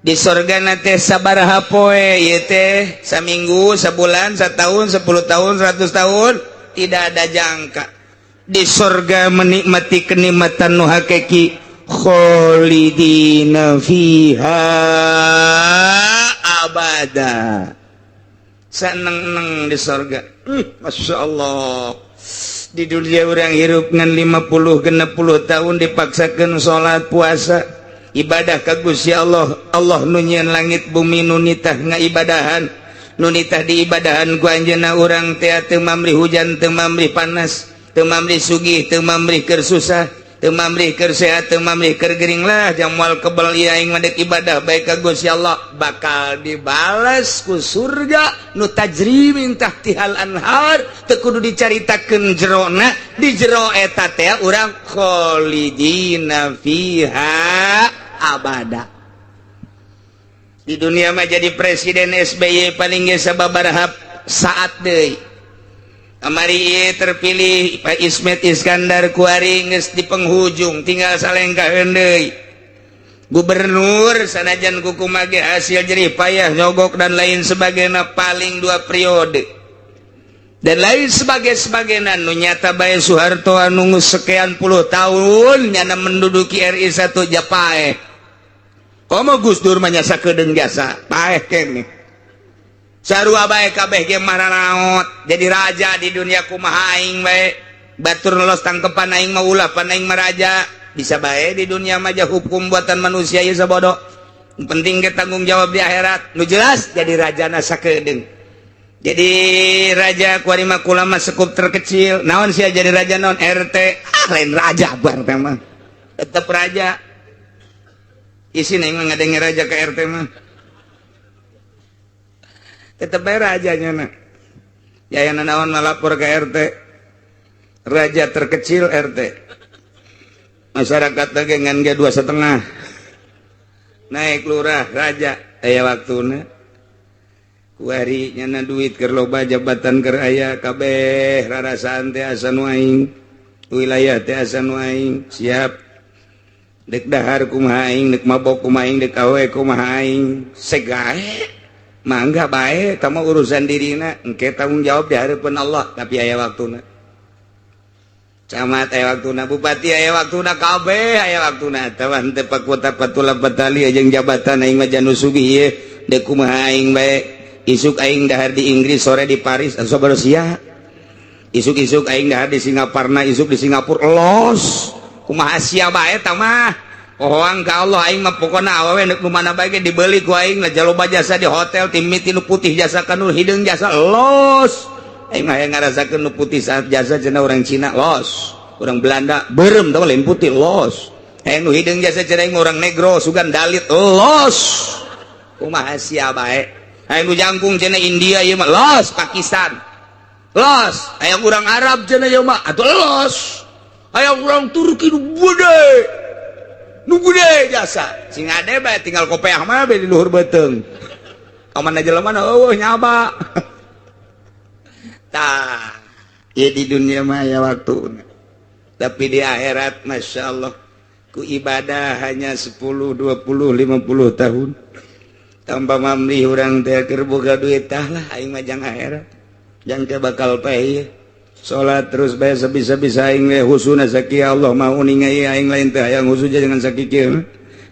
di surgana teh sabaraha poe ieu teh saminggu sabulan satahun 10 tahun 100 tahun tidak ada jangka di surga menikmati kenikmatan nu hakiki khalidina fiha abada saneng-neng di surga Masya Allah di dunia orang hirup ngan 50-60 tahun dipaksakan sholat puasa ibadah ka Gusti Allah Allah nu nyieun langit bumi nu nitah ngaibadahan nu nitah diibadahan ku anjeunna urang teh teu mamrih hujan teu mamrih panas teu mamrih sugih teu mamrih keur susah teu mamrih keur sehat teu mamrih keur gering lah jamual kebal ieu aing madek ibadah bae ka Gusti Allah bakal dibalas ku surga nu tajri min tahtihal anhar teu kudu dicaritakeun jerona di jero eta teh urang khalidina fiha abada di dunia mah jadi presiden SBY paling ge sababaraha saat deui amari terpilih Pak Ismet Iskandar kuari geus di penghujung tinggal salengkaheun deui gubernur sanajan kukumaha ge hasil jerih payah nyogok dan lain sebagainya paling 2 periode dan lain sebagainya nu nyata bae Soeharto anu sekian puluh tahun nyana menduduki RI 1 Japaeh komo Gus Dur manyasa kedeung jasa paeh keneh sarua bae kabeh ge mararaot jadi raja di dunia kumaha aing bae batur lolos tangkepan aing mah ulah pan aing mah raja bisa bae di dunia mah hukum buatan manusia ieu sabodo penting ge tanggung jawab di akhirat nu jelas jadi rajana sakedeung jadi raja kuari mah kula mah sekup terkecil naon sia jadi raja naon RT lain raja bar teh mah tetep raja isin aing mah ngadenge raja ke RT mah tetep bae rajanya na yayana naon malapor ke RT raja terkecil RT masyarakat lagi ngan ge 2,5 naik lurah raja aya waktuna kuari nyana duit keur loba jabatan keur aya kabeh rarasaan teh asa nu aing wilayah teh asa nu aing siap dek dahar kumaha aing dek mabok kumaha aing dek awe kumaha aing segae mangga bae tama urusan dirina engke tanggung jawab di harapan Allah tapi aya waktuna camat aya waktuna bupati aya waktuna kabeh aya waktuna tawan teu pakota patula patali jeung jabatan aing mah janu sugih ieu dek kumaha aing bae isuk aing dahar di Inggris sore di Paris asa sia isuk-isuk aing dahar di Singaparna isuk di Singapura los kumaha sia bae tah mah pohang ka Allah aing mah pokona awewe neuk nu mana bae ge dibeli ku aing lah jaloba jasa di hotel tim miti nu putih jasa ka nu hideung jasa los aing mah ngarasakeun nu putih saat jasa cenah urang Cina los urang Belanda beureum tah lain putih los aing nu hideung jasa cenah aing urang negro sugan dalit los kumaha sia bae aing nu jangkung cenah India ieu mah los Pakistan los aya urang Arab cenah ieu mah atuh los aya urang Turki nu gede jasa sing ade bae tinggal kopeah mah bae di luhur beuteung ka mana jelema eueuh nyaba tah ieu di dunia mah ya waktuna tapi di akhirat masyaallah ku ibadah hanya 10 20 50 tahun tanpa mamli urang teh keur boga duit tah lah aing mah jang akhirat jang teh bakal paeh salat terus bae sabisa-bisa aing we husuna sakieu Allah mau ningali aing lain teh hayang husu jangan sakieu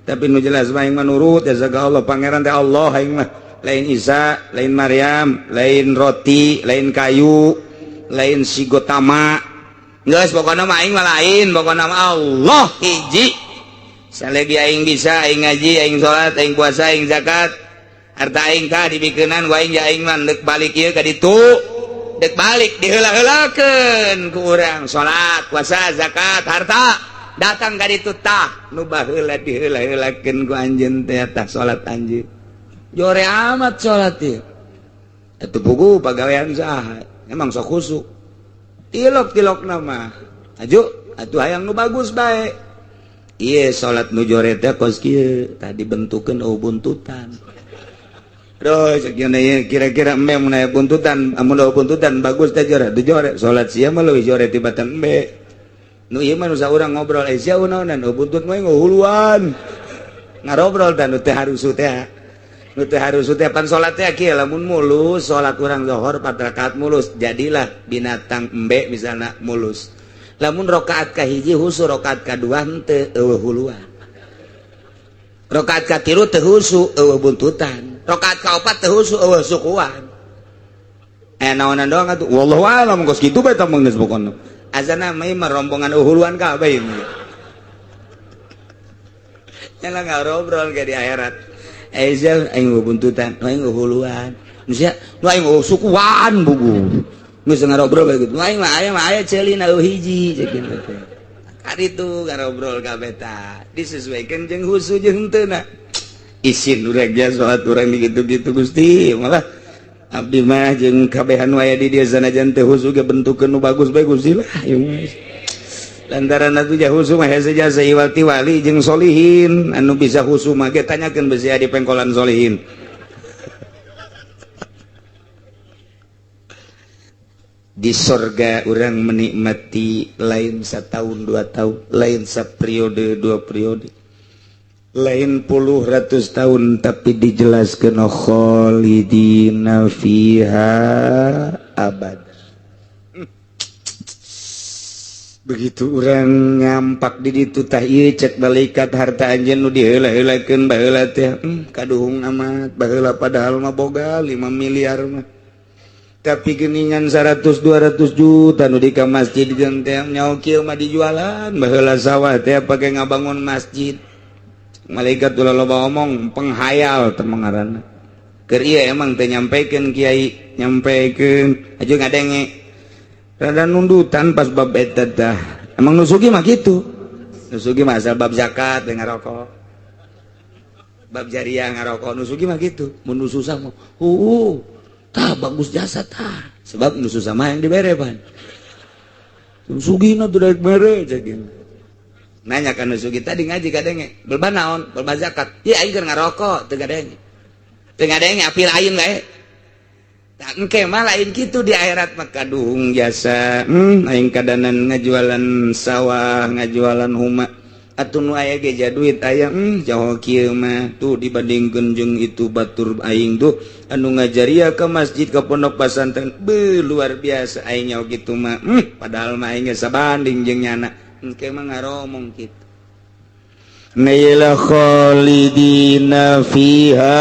tapi nu jelas mah aing mah nurut ya ka Allah pangeran teh Allah aing mah lain Isa lain Maryam lain roti lain kayu lain si Gotama geus pokona mah aing mah lain pokona mah Allah hiji salagi aing bisa aing ngaji aing salat aing puasa aing zakat harta aing ka dibikeunan ku aing aing mah deuk balik ieu ka ditu dek balik diheula-heulakeun ku urang salat puasa zakat harta datang ka ditu tah nu baheula diheula-heulakeun ku anjeun teh tah salat anjeun jore amat salat ieu atuh pugu pagawean saha emang sok khusuk tilok-tilokna mah atuh hayang nu bagus bae ieu salat nu jore teh kos kieu tah dibentukeun buntutan terus kira-kira embe mun aya buntutan amun aya buntutan bagus teh jore salat sia mah leuwih jore tibatan embe nu ieu mah nu saurang ngobrol sia unaonan buntut mah ngahuluan ngarobrol tah nu teh harusu teh pan salat teh kieu lamun mulus salat urang zuhur 4 rakaat mulus jadilah binatang embe misalna mulus lamun rakaat kahiji husu rakaat kadua henteu eueuh huluan rakaat katilu teu husu eueuh buntutan rakaat kaopat teh husu eueuh sukuan naonan doang atuh wallahu a'lam geus kitu bae tah geus pokona azana mah rombongan uhuluan kabeh ieu nyala ngarobrol ke di akhirat eza aing buntutan aing uhuluan nu sia nu aing sukuan bugu geus ngarobrol bae kitu aing mah aya ceulina hiji ceuk kitu teh kaditu ngarobrol kabeh tah disesuaikeun jeung husu jeung henteu isin urang ja salat urang digitu-gitu Gusti malah abdi mah jeung kabehan waya di dieu sanajan teh husu ge bentukeun nu bagus bae Gusti lah lantaran atuh ja husu mah hese jasa iwati wali jeung solihin anu bisa husu mah ge tanyakeun besi di pengkolan solihin di surga urang menikmati lain satahun 2 tahun lain saperiode 2 periode lain puluh ratus tahun tapi dijelaskan khalidina fiha abad begitu orang ngampak di ditu tah ieu cek malaikat harta anjeun nu diheula-heulakeun baheula teh kaduhung amat baheula padahal mah boga 5 miliar mah tapi geuningan 100-200 juta nu di ka masjid jeung teh nyaho kieu mah dijualan baheula sawah teh pake ngabangun masjid malaikat ulah loba omong penghayal teh ngaranna keur ieu emang teh nyampikeun kiai nyampikeun aju ngadenge rada nundutan pas bab eta tah emang nusugi mah kitu nusugi mah asal bab zakat dengan ngarokok bab jariah ngarokok nusugi mah kitu mun nu susah mah tah bagus jasa tah sebab nu susah mah yang dibere pan nusugina teh daek mere ceuk nanya kan nusugi tadi ngaji kadenge belba naon belba zakat ieu aing keur ngarokok teu gadenge api lain bae engke mah lain gitu di akhirat mah kadung jasa aing kadanan ngajualan sawah ngajualan huma atuh nu aya ge duit aya jauh kieu mah tuh dibandingkeun jeung itu batur aing tuh anu ngajaria ke masjid ke pondok pesantren luar biasa aing nyaho kitu mah padahal mah aing sabanding jeung nyana engke mah ngaromong kitu Naila khalidina fiha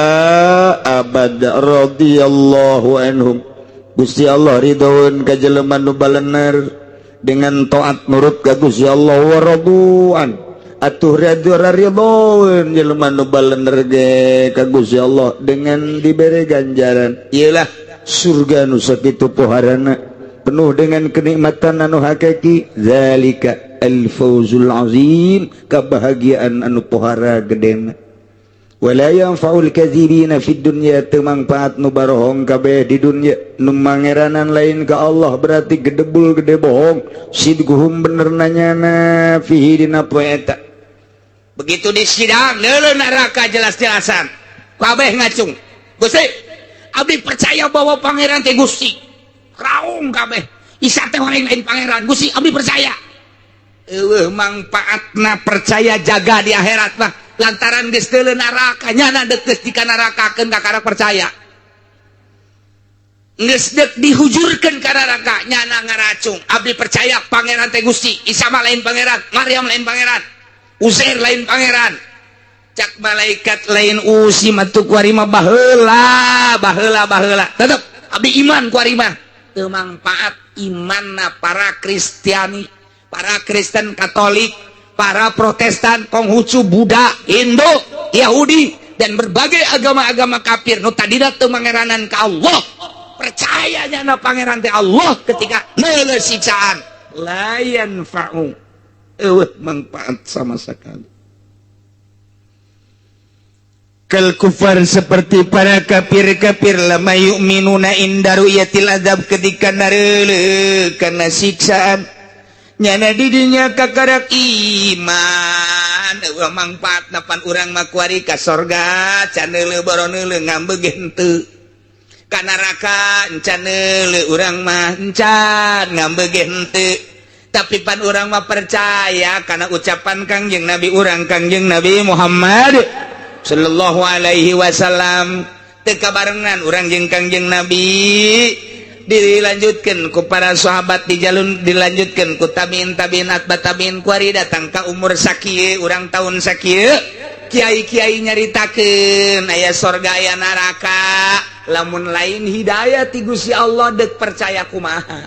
abad radhiyallahu anhum. Gusti Allah ridhoeun ka jelema nu balener dengan taat nurut ka Gusti Allah wa raduan. Atuh ridhoeun jelema nu balener ge ka Gusti Allah dengan diberi ganjaran. Iyalah surga nu sakitu poharana penuh dengan kenikmatan anu hakiki zalika al-fawzul azim kebahagiaan anu pohara gedena wala yanfa'ul kadzibina fid dunya teu mangpaat nu barohong kabeh di dunya nu mangeranan lain ka Allah berarti gedebul gede bohong sidguhum bener nanyana fihi dina poe eta begitu di sidang neuleun neraka jelas-jelasan kabeh ngacung Gusti abdi percaya bahwa pangeran teh Gusti raung kabeh isa teh lain pangeran Gusti abdi percaya mangpaatna percaya jaga di akhirat mah lantaran geus teu neraka nyana deuk geus di nerakakeun ka karek percaya geus deuk dihujurkeun ka neraka nyana ngaracung abdi percaya pangeran teh Gusti Isa mah lain pangeran Maryam lain pangeran Uzair lain pangeran cak malaikat lain usi matu kuari mah baheula tetep abdi iman kuari mah teu mangpaat imanna para Kristiani para Kristen Katolik, para Protestan, Konghucu, Buddha, Hindu, Yahudi, dan berbagai agama-agama kafir. Nu tadina teu mangeranan ka Allah. Percayanya na pangeran teh Allah ketika neuleuh siksaan. La yanfa'u. Manfaat sama sekali. Kal kufar seperti para kafir-kafir lama yu'minuna inda ru'yatil adzab ketika nareuleuh kana siksaan. Nyana didinya kakarak iman mangpaat napan urang makuari ka sorga can neuleuh boro neuleuh ngambeugeun teu ka neraka encan neuleuh urang mah encan ngambeugeun teu tapi pan urang mah percaya kana ucapan Kangjeng Nabi urang Kangjeng Nabi Muhammad sallallahu alaihi wasallam teu kabarengan urang jeung Kangjeng Nabi dilanjutkan ku para sahabat di jalur dilanjutkan ku tabiin atba tabiin kuari datang ka umur sakieu urang tahun sakieu kiai-kiai nyaritakeun aya sorga aya neraka lamun lain hidayah ti Gusti Allah deuk percaya kumaha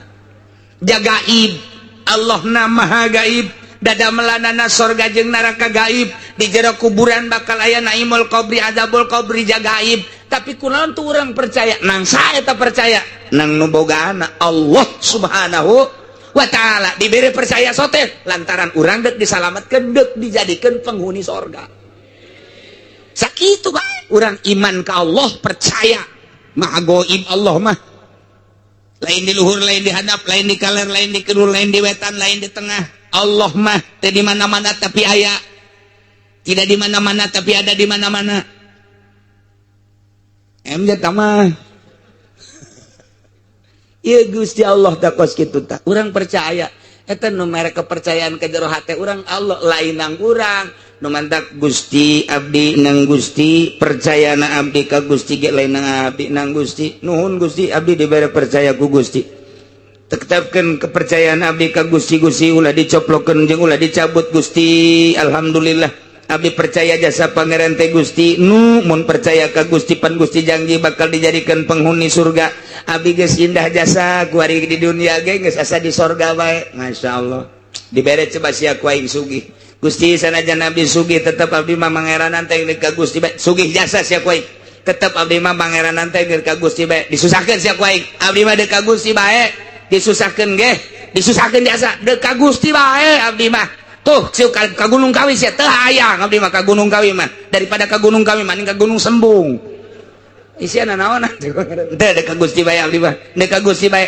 jagaib Allah na maha gaib dada melanana sorga jeung neraka gaib di jero kuburan bakal aya naimul qabri azabul qabri jagaib tapi kunaon tuh urang percaya nang saya tak percaya nang nu bogaana Allah subhanahu wa ta'ala diberi percaya sote lantaran urang deuk disalametkeun deuk dijadikeun penghuni sorga sakitu bae urang iman ka Allah percaya maha goib Allah mah lain di luhur lain di hadap lain di kaler lain di kidul lain di wetan lain di tengah Allah mah teu di mana-mana tapi aya tidak di mana-mana tapi ada di mana-mana emja tamah ieu Gusti Allah takos kitu tah urang percaya eta nu mere kepercayaan ka jero hate urang Allah lain nang urang nu mantak Gusti abdi nang Gusti percayana abdi ka Gusti ge lain nang abdi nang Gusti nuhun Gusti abdi dibere percaya ku Gusti tetepkeun kepercayaan abdi ka Gusti Gusti ulah dicoplokeun jeung ulah dicabut Gusti alhamdulillah abdi percaya jasa pangeran teh Gusti nu mun percaya ka Gusti pan Gusti janji bakal dijadikan penghuni surga abdi geus indah jasa ku ari di dunia ge geus asa di sorga bae masyaallah dibere coba sia ku aing sugih Gusti sanajan abdi sugih tetep abdi mah mangeranan teh ka Gusti bae sugih jasa sia ku aing tetep abdi mah mangeranan teh ka Gusti bae disusahkeun sia ku aing abdi mah deuk ka Gusti bae disusahkeun ge disusahkeun jasa deuk ka Gusti bae abdi mah tuh siu ka Gunung Kawi sia teu hayang abdi mah ka Gunung Kawi mah daripada ka Gunung Kawi mending ka Gunung Sembung isiana naon teu deuk ka Gusti bae abdi mah deuk ka Gusti bae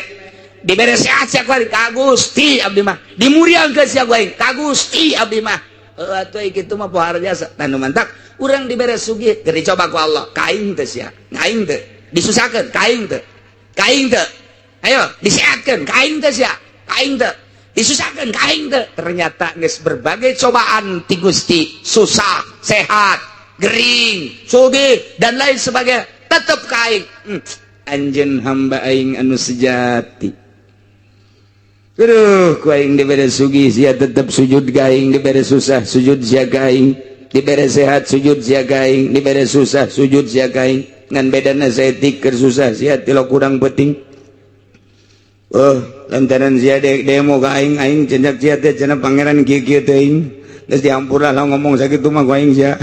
dibere sehat sia kuari ka Gusti abdi mah dimuriangkeun sia kuari ka Gusti abdi mah atuh kitu mah pohar jasa tanu mantak urang dibere sugih keur dicoba ku Allah kaing teh sia ngaing teh disusahkeun kaing teh kaing teu ayo disehatkeun kaing teu sia kaing teu disusahkeun kaing teu ternyata geus berbagai cobaan ti Gusti susah sehat gering sugih dan lain sebagainya tetep kaing anjeun hamba aing anu sejati aduh ku aing dibere sugih sia tetep sujud ka aing dibere susah sujud sia ka aing dibere sehat sujud sia ka aing dibere susah sujud sia ka aing ngan bedana saeutik keur susah sia tilo kurang penting lantaran sia demo ka aing aing cendak sia teh cenah pangeran kieu-kieu teh aing geus diampura lah ngomong sakitu mah ku aing sia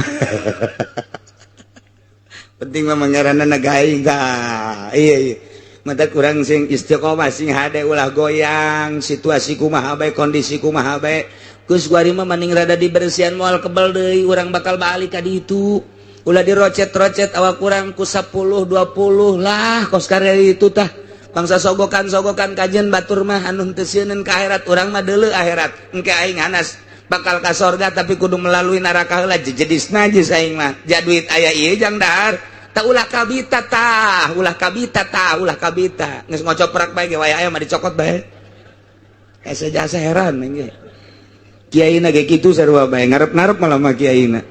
penting mah mangaranna ka aing tah iya mata kurang sing istiqomah sing hade ulah goyang situasi kumaha bae kondisi kumaha bae geus guari mah maning rada dibersihan moal kebal deui urang bakal balik ka ditu ulah dirocet-rocet awak urang ku 10 20 lah kos karya itu tah bangsa sogokan kajian batur mah anu teu sieun ka akhirat urang mah deuleu akhirat engke aing hanas bakal ka sorga tapi kudu melalui neraka heula jedis najis aing mah jaduit aya ieu jang dahar ta ulah kabita geus ngocoprak bae ge waya aya mah dicokot bae asa jasa heran engge kiaina ge kitu sarua bae ngarep-ngarep malah mah kiaina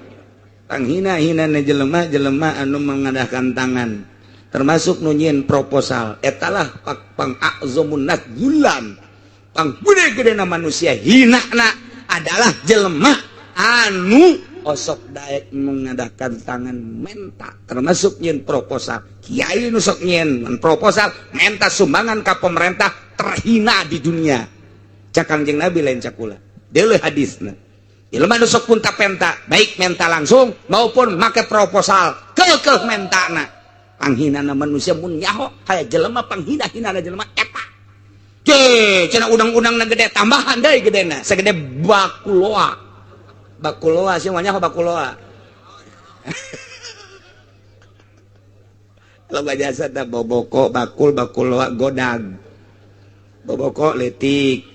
panghina-hina jelema anu mengadahkan tangan termasuk nunyin proposal etalah pang a'zamun nas bulan pang gede-gedena manusia hinana adalah jelema anu osok daek mengadahkan tangan menta termasuk nyin proposal kiai nu sok nyin proposal menta sumbangan ka pemerintah terhina di dunia cak Kangjeng Nabi lain cakula deuleuh hadisna jelema nu sok punta penta baik menta langsung maupun make proposal keukeuh mentana panghinana manusia mun nyaho aya jelema panghina-hinana jelema eta je cenah udang-udangna gede tambahan deui gedena sagede bakuloa sia nyaho bakuloa loba jasa teh boboko bakuloa godag boboko letik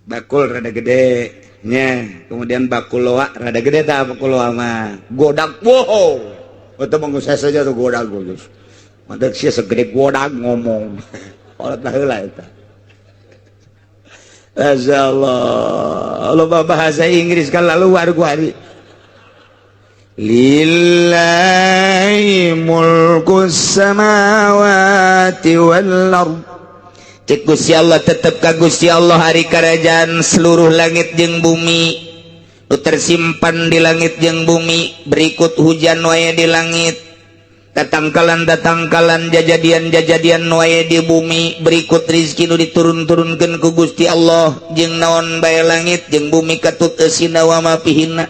bakul rada gede nya kemudian bakuloa rada gede tah bakuloa mah godag wow itu mengusah saja tuh godag guys. Mantak sia segede godag ngomong. Orang tahulah itu. Masyaallah. Allah bahasa Inggris kan lalu luar guari. Lillahi mulkus samawati wal ard. Cek Gusti Allah tetep ka Gusti Allah hari kerajaan seluruh langit jeung bumi. Tersimpan di langit jeung bumi berikut hujan wae di langit datangkalan jajadian wae di bumi berikut rizki nu diturun-turunkeun ku Gusti Allah jeung naon bae langit jeung bumi katut eusina wa ma fihinna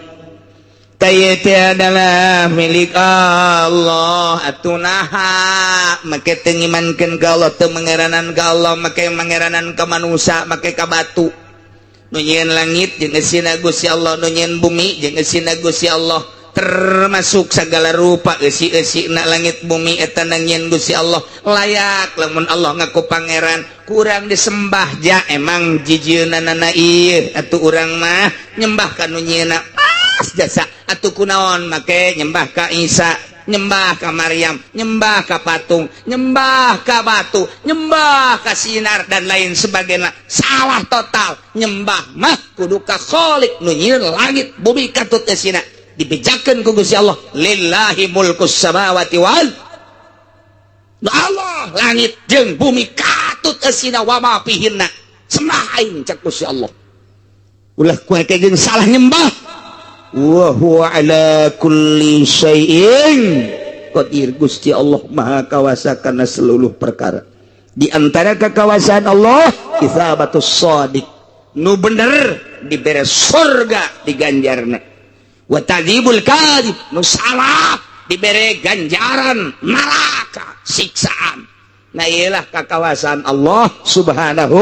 taya teh adalah milik Allah atunaha make teu ngimankeun ka Allah teu mangeranan ka Allah make mangeranan ka manusia make ka batu nunyian langit jeung eusina Gusti Allah nunyian bumi jeung eusina Gusti Allah termasuk segala rupa eusi-eusina langit bumi eta nunyian Gusti Allah layak lamun Allah ngaku pangeran kurang disembah ja emang jijieunana ieu atuh urang mah nyembah ka nunyiana pas jasa atuh kunaon make nyembah ka Isa nyembah ka Maryam, nyembah ka patung, nyembah ka batu, nyembah ka sinar dan lain sebagainya. Salah total. Nyembah mah kudu ka Khaliq nu nyieun langit bumi katut eusina. Dibejakeun ku Gusti Allah. Lillahi mulkus samawati wal. Allah langit jeung bumi katut eusina wa ma fihinna. Sembah aing cak Gusti Allah. Ulah kue kageung salah nyembah. Wa huwa ala kulli syai'in qadir. Gusti Allah maha kawasa kana seluruh perkara. Di antara kekawasaan Allah itsabatus shadiq nu bener dibere surga di ganjarna wa tadzibul kadzib nu salah dibere ganjaran neraka siksaan. Nah ialah kekawasaan Allah subhanahu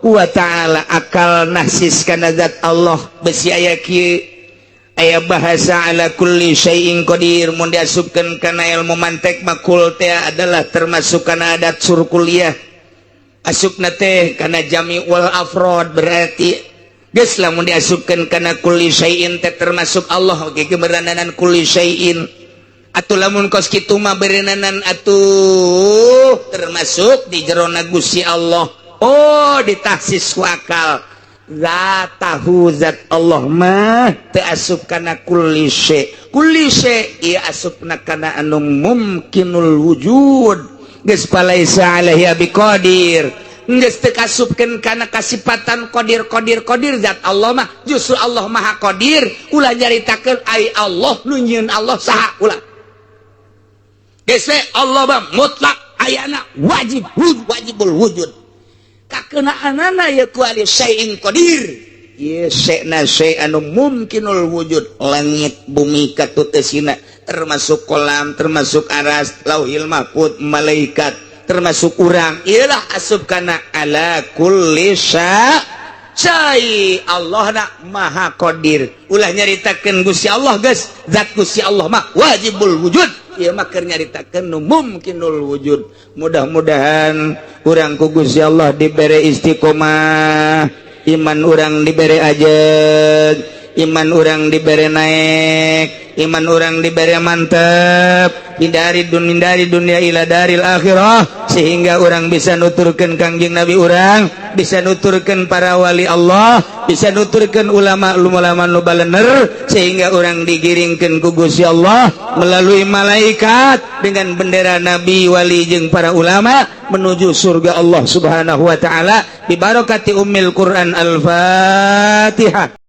wa ta'ala. Akal nahsis kana zat Allah besi aya kieu aya bahasa ala kulli syai'in qadir mun diasupkeun kana ilmu mantek makul teh adalah termasuk kana adat surkuliah asupna teh kana jami'ul afrad berarti geus lamun diasupkeun kana kulli syai'in teh termasuk Allah ge berandanan kulli syai'in atuh lamun kos kitu mah berenanan atuh termasuk di jero Gusti Allah. Oh ditahsis wakal zatahu zat Allah mah teu asup kana kulli syai ieu asupna kana anu mumkinul wujud geus palaisa alaihi biqadir geus teu kasupkeun kana kasifatan qadir zat Allah mah justru Allah maha qadir ulah nyaritakeun ai Allah nu nyieun Allah saha ulah geus Allah mah mutlak ayana wajibul wujud kakenaanana ya kuali syai'in qadir ieu syai'na syai'anu mumkinul wujud langit bumi katutesina termasuk kolam termasuk aras lauhil mahfuz malaikat termasuk urang ialah asup kana ala kulli syai Allah na maha qadir ulah nyaritakeun Gusti Allah geus zat Gusti Allah mah wajibul wujud ieu mah keur nyaritakeun nu mumkinul wujud. Mudah-mudahan urang ku Gusti Allah dibere istiqomah, iman urang dibere ajeg, iman urang dibere naik, iman urang dibere mantep, hindari dunia ila daril akhirah, sehingga urang bisa nuturkeun Kangjeng Nabi urang, bisa nuturkeun para wali Allah, bisa nuturkeun ulama nu balener, sehingga urang digiringkeun ku Gusti Allah melalui malaikat dengan bendera nabi wali jeung para ulama menuju surga Allah Subhanahu wa taala bi barakati ummil Quran al-Fatihah.